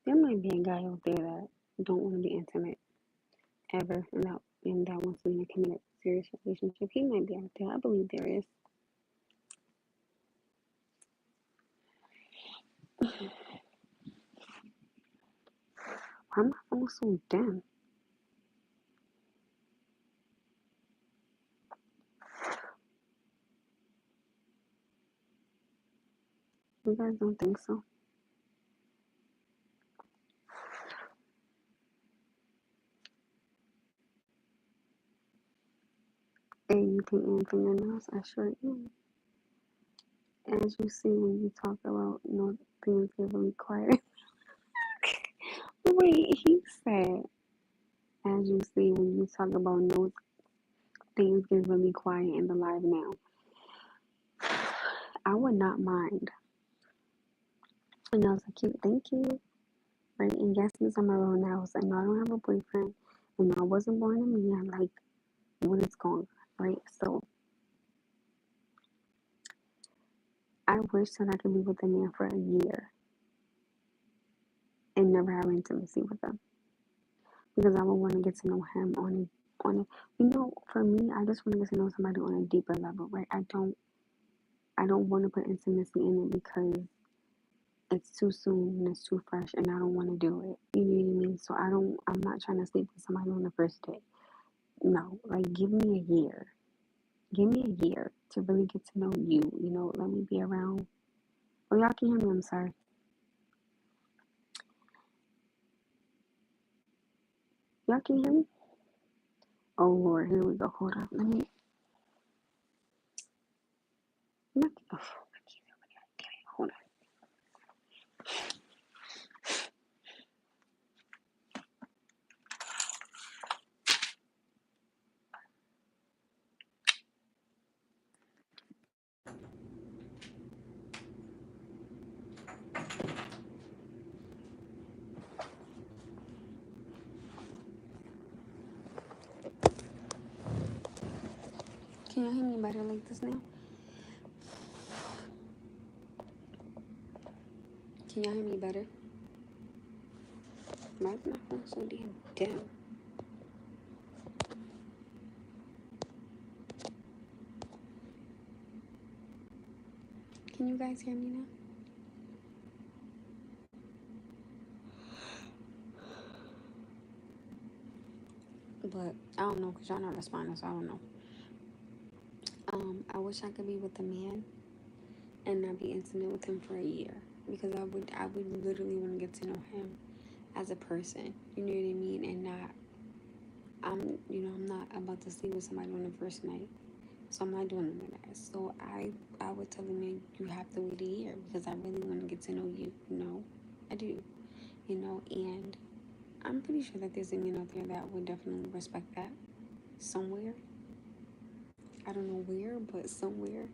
There might be a guy out there that don't want to be intimate ever, and that wants to be in a committed, serious relationship. He might be out there. I believe there is. Why am I phone so dim? You guys don't think so? And you can aim for your nose. I sure am. As you see when you talk about no things get really quiet. Wait, he said, as you see when you talk about no things get really quiet in the live now. I would not mind. And I was like, cute, thank you. Right? And yes, since I'm around now, I was like, no, I don't have a boyfriend. And I wasn't born to me. I'm like, what is going on? Right? So I wish that I could be with a man for a year and never have intimacy with him. Because I would want to get to know him for me, I just want to get to know somebody on a deeper level, right? I don't want to put intimacy in it because it's too soon and it's too fresh and I don't want to do it. You know what I mean? So I'm not trying to sleep with somebody on the first day. No, like give me a year. Give me a year to really get to know you. Let me be around. Oh, y'all can hear me. I'm sorry. Y'all can hear me? Oh, Lord. Here we go. Hold on. Let me. Oh, hold on. Can you hear me better like this now? Can y'all hear me better? Why is my phone so damn dim? Can you guys hear me now? But I don't know because y'all not responding, so I don't know. I wish I could be with a man and not be intimate with him for a year because I would literally want to get to know him as a person. You know what I mean? And not I'm not about to sleep with somebody on the first night. So I'm not doing that. So I would tell him, man, you have to wait a year because I really want to get to know you. I do. And I'm pretty sure that there's a man out there that would definitely respect that somewhere. I don't know where, but somewhere,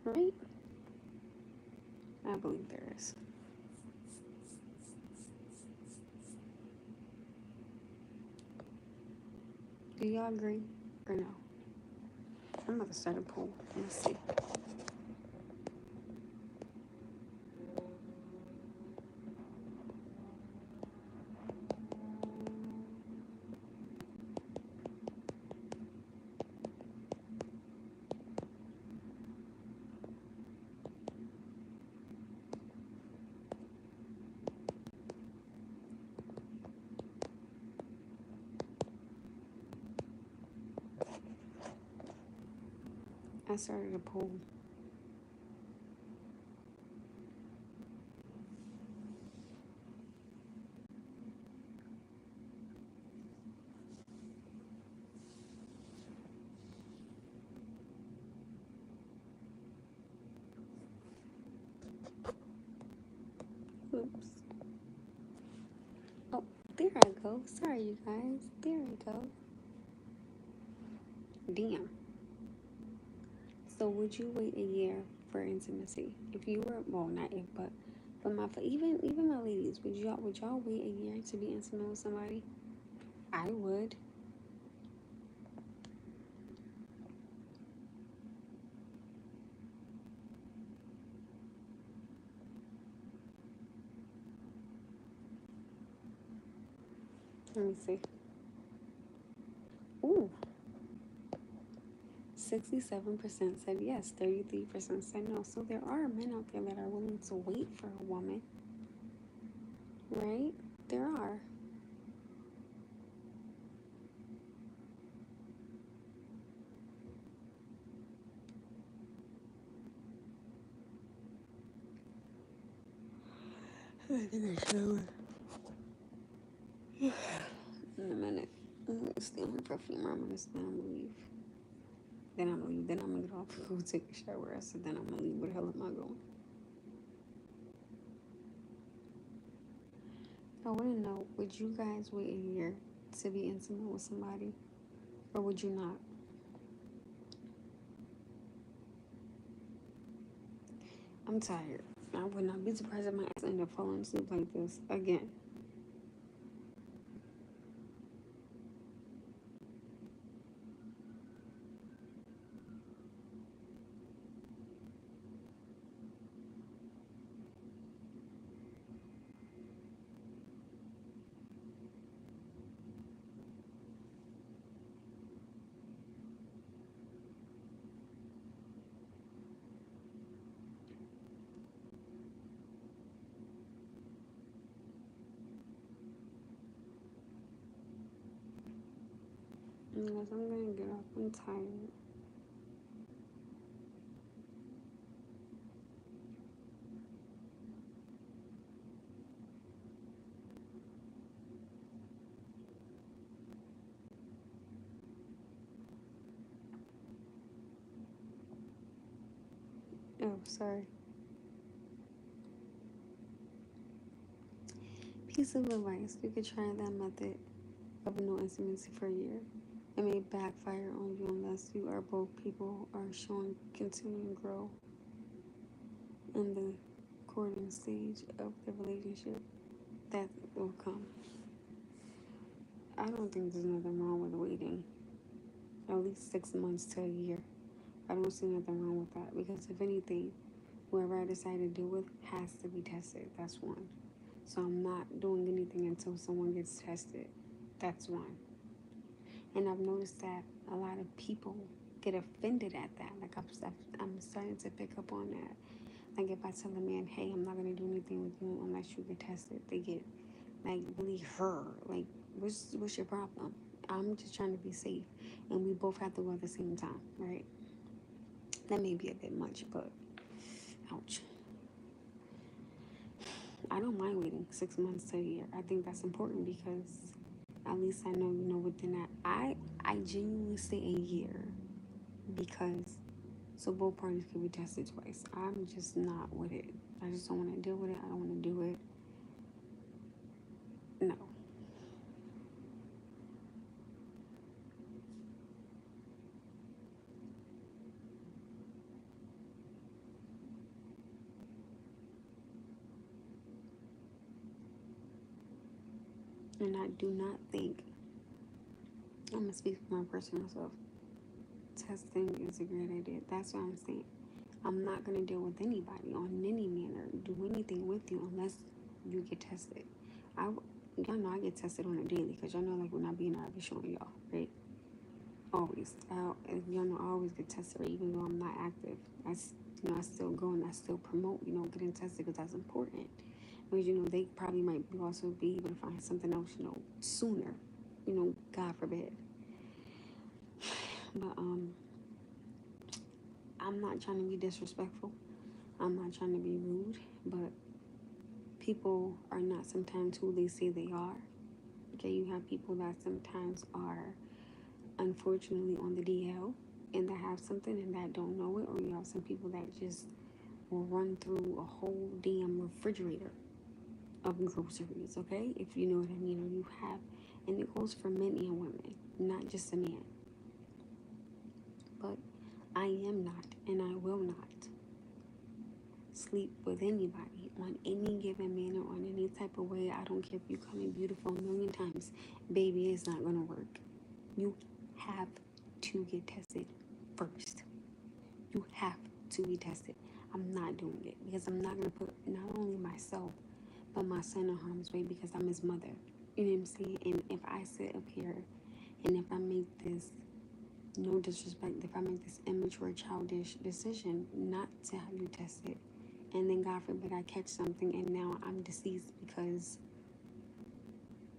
right? I believe there is. Do y'all agree or no? I'm about to start a poll. Let's see. I started a poll. Oops. Oh, there I go. Sorry, you guys. There I go. Damn. So would you wait a year for intimacy? If you were, well, not if, but my even my ladies, would y'all wait a year to be intimate with somebody? I would. Let me see. Ooh, 67% said yes, 33% said no. So there are men out there that are willing to wait for a woman, right? There are. I think I should. In a minute. I'm gonna stay on for a few more minutes, then I'm gonna leave. Then I'm gonna leave. Then I'm gonna get off and go take a shower. I said, then I'm gonna leave. Where the hell am I going? I want to know, would you guys wait a year to be intimate with somebody? Or would you not? I'm tired. I would not be surprised if my ass ended up falling asleep like this again. Unless I'm gonna get up. I'm tired. Oh, sorry. Piece of advice. You could try that method of no intimacy for a year. It may backfire on you unless you are both people are showing continuing growth in the courting stage of the relationship. That will come. I don't think there's nothing wrong with waiting at least 6 months to a year. I don't see nothing wrong with that because if anything, whoever I decide to do with has to be tested. That's one. So I'm not doing anything until someone gets tested. That's one. And I've noticed that a lot of people get offended at that. Like I'm starting to pick up on that. Like if I tell a man, hey, I'm not gonna do anything with you unless you get tested, they get like really hurt. Like what's your problem? I'm just trying to be safe, and we both have to go at the same time, right? That may be a bit much, but ouch. I don't mind waiting 6 months to a year. I think that's important because at least I know, within that. I genuinely say a year because so both parties can be tested twice. I'm just not with it. I just don't want to deal with it. I don't want to do it. No. And I do not think, I'm going to speak for my personal self, testing is a great idea. That's what I'm saying. I'm not going to deal with anybody on any manner, do anything with you unless you get tested. Y'all know I get tested on a daily because y'all know, like, when I be in, I be showing y'all, right? Always. Y'all know I always get tested, right? Even though I'm not active. I still go and I still promote, getting tested because that's important. Because, they probably might also be able to find something else, sooner. God forbid. But, I'm not trying to be disrespectful. I'm not trying to be rude, but people are not sometimes who they say they are. Okay, you have people that sometimes are unfortunately on the DL and that have something and that don't know it, or you have some people that just will run through a whole damn refrigerator of groceries, okay? If you know what I mean, or you have, and it goes for men and women, not just a man. But I am not, and I will not sleep with anybody on any given manner, on any type of way. I don't care if you come in beautiful a million times, baby, it's not gonna work. You have to get tested first. You have to be tested. I'm not doing it because I'm not gonna put not only myself but my son in harm's way because I'm his mother. You know what I'm saying? And if I sit up here and if I make this, no disrespect, if I make this immature, childish decision not to have you tested, and then God forbid I catch something and now I'm deceased because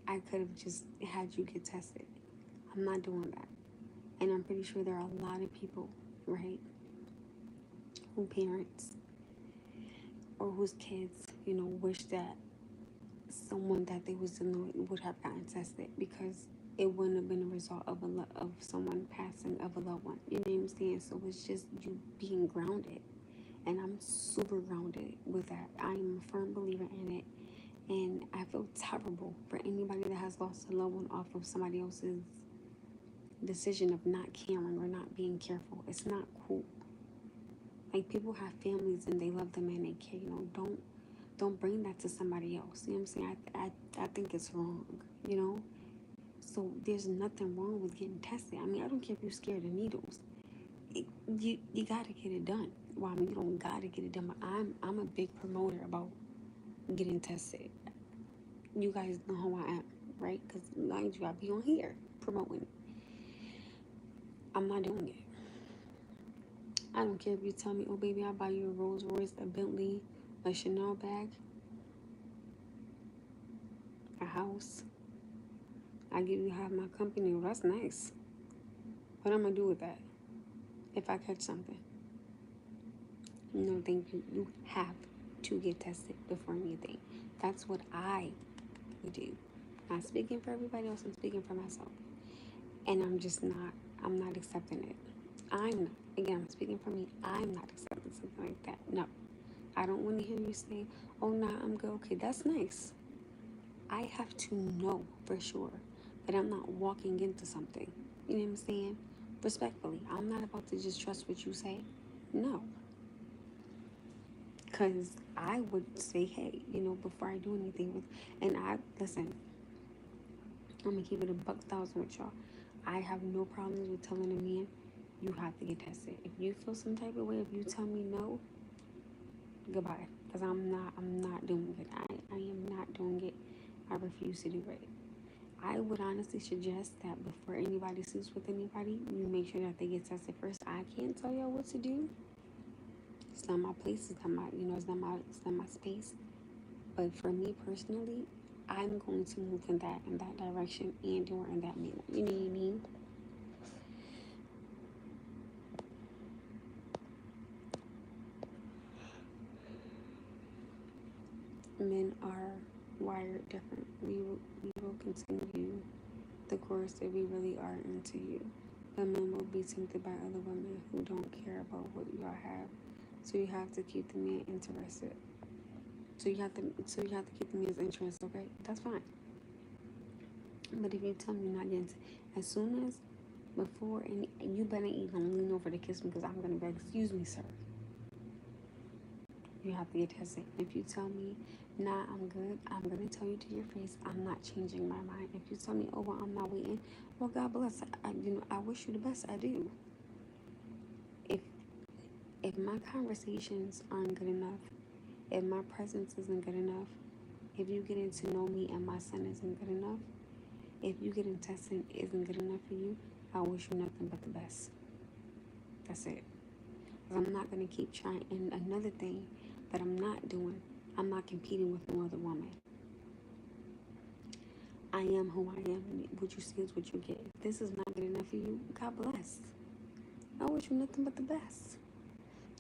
I could have just had you get tested. I'm not doing that. And I'm pretty sure there are a lot of people, right, who parents or whose kids, wish that someone that they was dealing with would have gotten tested because it wouldn't have been a result of of someone passing of a loved one. You know what I'm saying? So it's just you being grounded, and I'm super grounded with that. I am a firm believer in it, and I feel terrible for anybody that has lost a loved one off of somebody else's decision of not caring or not being careful. It's not cool. Like people have families and they love them and they care. Don't bring that to somebody else. You know what I'm saying? I think it's wrong. You know. So there's nothing wrong with getting tested. I mean, I don't care if you're scared of needles. You gotta get it done. Well, I mean, you don't gotta get it done, but I'm a big promoter about getting tested. You guys know who I am, right? Because mind you, I be on here promoting. I'm not doing it. I don't care if you tell me, oh baby, I'll buy you a Rolls Royce, a Bentley, a Chanel bag, a house. I give you half my company. Well, that's nice. What I'm gonna do with that if I catch something? No, thank you. You have to get tested before anything. That's what I would do. Not speaking for everybody else, I'm speaking for myself. And I'm not accepting it. I'm not, again, I'm speaking for me, I'm not accepting something like that. No. I don't want to hear you say, oh, nah, I'm good. Okay, that's nice. I have to know for sure that I'm not walking into something. You know what I'm saying? Respectfully, I'm not about to just trust what you say. No. Because I would say, hey, before I do anything with, and listen, I'm going to keep it a buck thousand with y'all. I have no problems with telling a man, you have to get tested. If you feel some type of way, if you tell me no, goodbye. Because I'm not doing it. I am not doing it. I refuse to do it. I would honestly suggest that before anybody sleeps with anybody, you make sure that they get tested first. I can't tell y'all what to do. It's not my place. It's not my, it's not my space. But for me personally, I'm going to move in that direction and do it in that manner. You know what I mean? Men are wired different. We will continue the course that we really are into you. But men will be tempted by other women who don't care about what y'all have. So you have to keep the man interested. So you have to keep the man's interest, okay? That's fine. But if you tell me you're not getting as soon as before and you better even lean over to kiss me because I'm gonna beg, excuse me, sir. You have to get tested. If you tell me, nah, I'm good, I'm gonna tell you to your face, I'm not changing my mind. If you tell me, oh well, I'm not waiting, well, God bless. I wish you the best. I do. If if my conversations aren't good enough, if my presence isn't good enough, if you getting to know me and my son isn't good enough, if you getting tested isn't good enough for you, I wish you nothing but the best. That's it. Because I'm not gonna keep trying. And another thing that I'm not doing, I'm not competing with no other woman. I am who I am, and what you see is what you get. If this is not good enough for you, God bless. I wish you nothing but the best.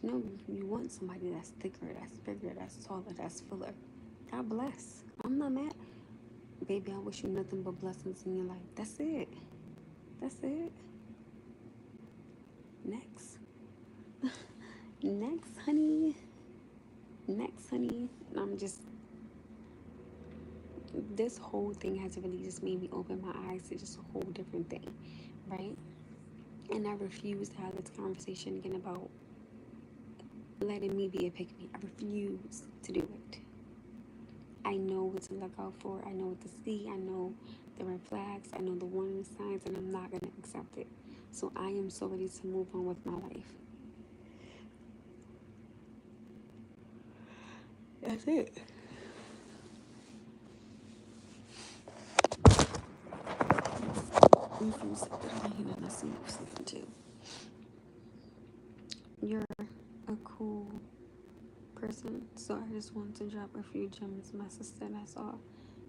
No, you want somebody that's thicker, that's bigger, that's taller, that's fuller. God bless. I'm not mad. Baby, I wish you nothing but blessings in your life. That's it. That's it. Next. Next, honey. Next, honey. I'm just, this whole thing has really just made me open my eyes to just a whole different thing, right? And I refuse to have this conversation again about letting me be a pick me. I refuse to do it. I know what to look out for. I know what to see. I know the red flags. I know the warning signs, and I'm not going to accept it. So I am so ready to move on with my life. That's it. If you said that I and I see you sleeping too. You're a cool person, so I just wanted to drop a few gems. My sister, that's all.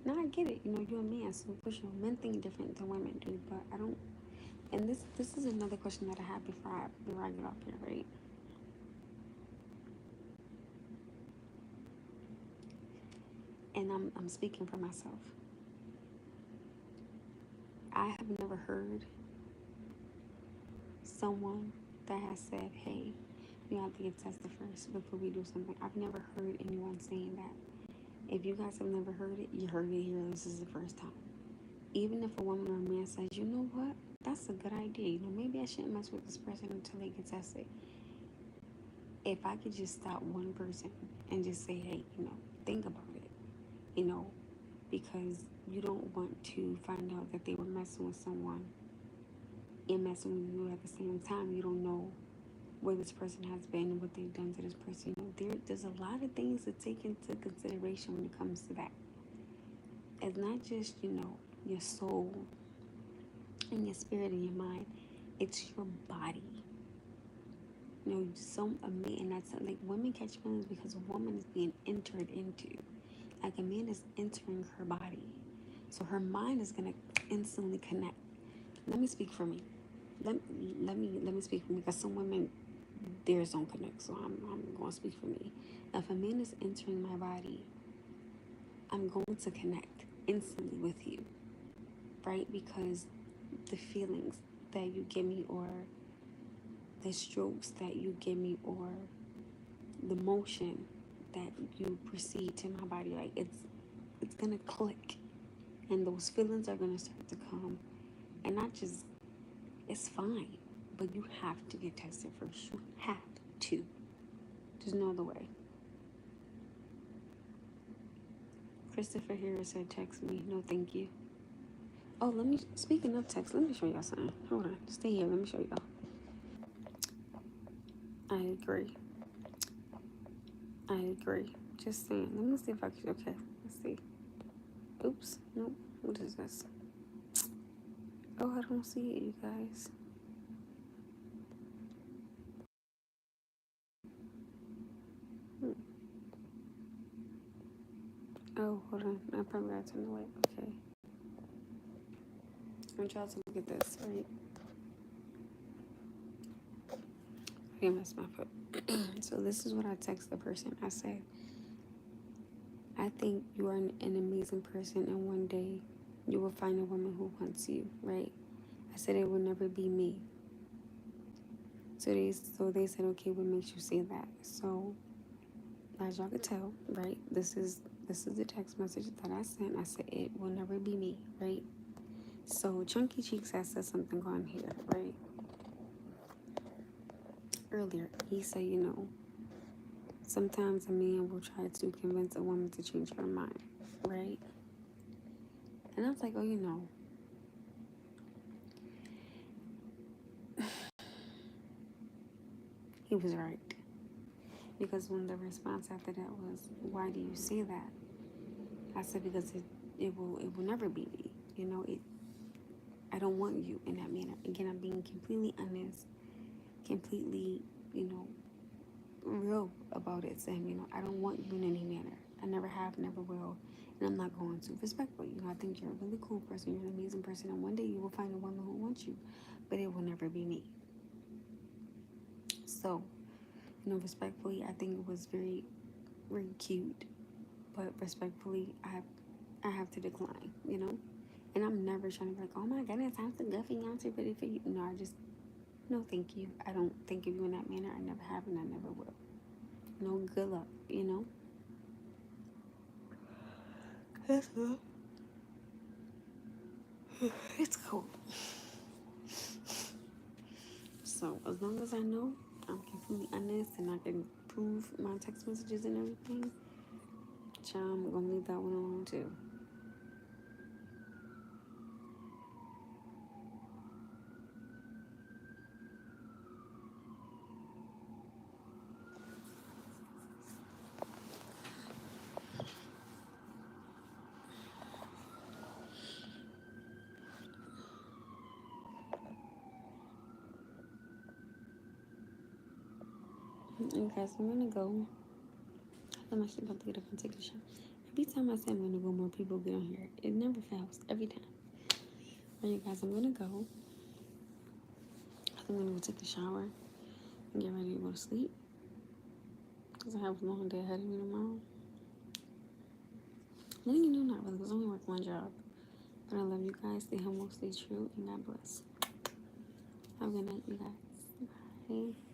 Now I get it. You know, you're a man, so for sure, men think different than women do. But I don't. And this is another question that I have before I get off here, right? And I'm speaking for myself. I have never heard someone that has said, "Hey, you have to get tested first before we do something." I've never heard anyone saying that. If you guys have never heard it, you heard it here. This is the first time. Even if a woman or a man says, "You know what? That's a good idea. You know, maybe I shouldn't mess with this person until they get tested." If I could just stop one person and just say, "Hey, you know, think about it," you know, because you don't want to find out that they were messing with someone and messing with you at the same time. You don't know where this person has been and what they've done to this person. You know, there's a lot of things to take into consideration when it comes to that. It's not just, you know, your soul and your spirit and your mind. It's your body. You know, some a man that's like women catch feelings because a woman is being entered into. Like a man is entering her body. So her mind is gonna instantly connect. Let me speak for me. Let, let me speak for me because some women theirs don't connect. So I'm gonna speak for me. If a man is entering my body, I'm going to connect instantly with you, right? Because the feelings that you give me, or the strokes that you give me, or the motion that you proceed to my body, like it's gonna click, and those feelings are gonna start to come, and not just it's fine, but you have to get tested first. You have to. There's no other way. Christopher Harris said, "Text me." No, thank you. Oh, let me. Speaking of text, let me show y'all something. Hold on, stay here. Let me show y'all. I agree. I agree. Just saying. Let me see if I can. Okay, let's see. Oops. Nope. What is this? Oh, I don't see it, you guys. Hmm. Oh, hold on. I probably got to turn away. Okay. I'm trying to look at this, right? I messed my foot. So this is what I text the person. I said, "I think you are an amazing person, and one day you will find a woman who wants you, right?" I said it will never be me. So they said, "Okay, what makes you say that?" So as y'all could tell, right? This is the text message that I sent. I said it will never be me, right? So Chunky Cheeks has said something on here, right? Earlier, he said, you know, sometimes a man will try to convince a woman to change her mind, right? And I was like, oh, you know, he was right. Because when the response after that was, "Why do you say that?" I said, because it will never be me. You know, I don't want you in that manner. Again, I'm being completely honest, completely, you know, real about it, saying, you know, I don't want you in any manner. I never have, never will, and I'm not going to. Respectfully, you know, I think you're a really cool person, you're an amazing person, and one day you will find a woman who wants you, but it will never be me. So respectfully, I think it was very, very cute. But respectfully, I have to decline, And I'm never trying to be like, oh my goodness, I'm so goofy, I'm too pretty for you. No, I just, no, thank you. I don't think of you in that manner. I never have and I never will. No, good luck. That's all. It's cool. So as long as I know I'm completely honest and I can prove my text messages and everything, child, I'm gonna leave that one alone too. Okay, so I'm gonna go. I'm actually about to get up and take a shower. Every time I say I'm gonna go, more people get on here. It never fails. Every time. Alright, guys, I'm gonna go. I'm gonna go take a shower and get ready to go to sleep. Because I have a long day ahead of me tomorrow. Not really, because I only work one job. But I love you guys. Stay humble, stay true, and God bless. Have a good night, you guys. Bye.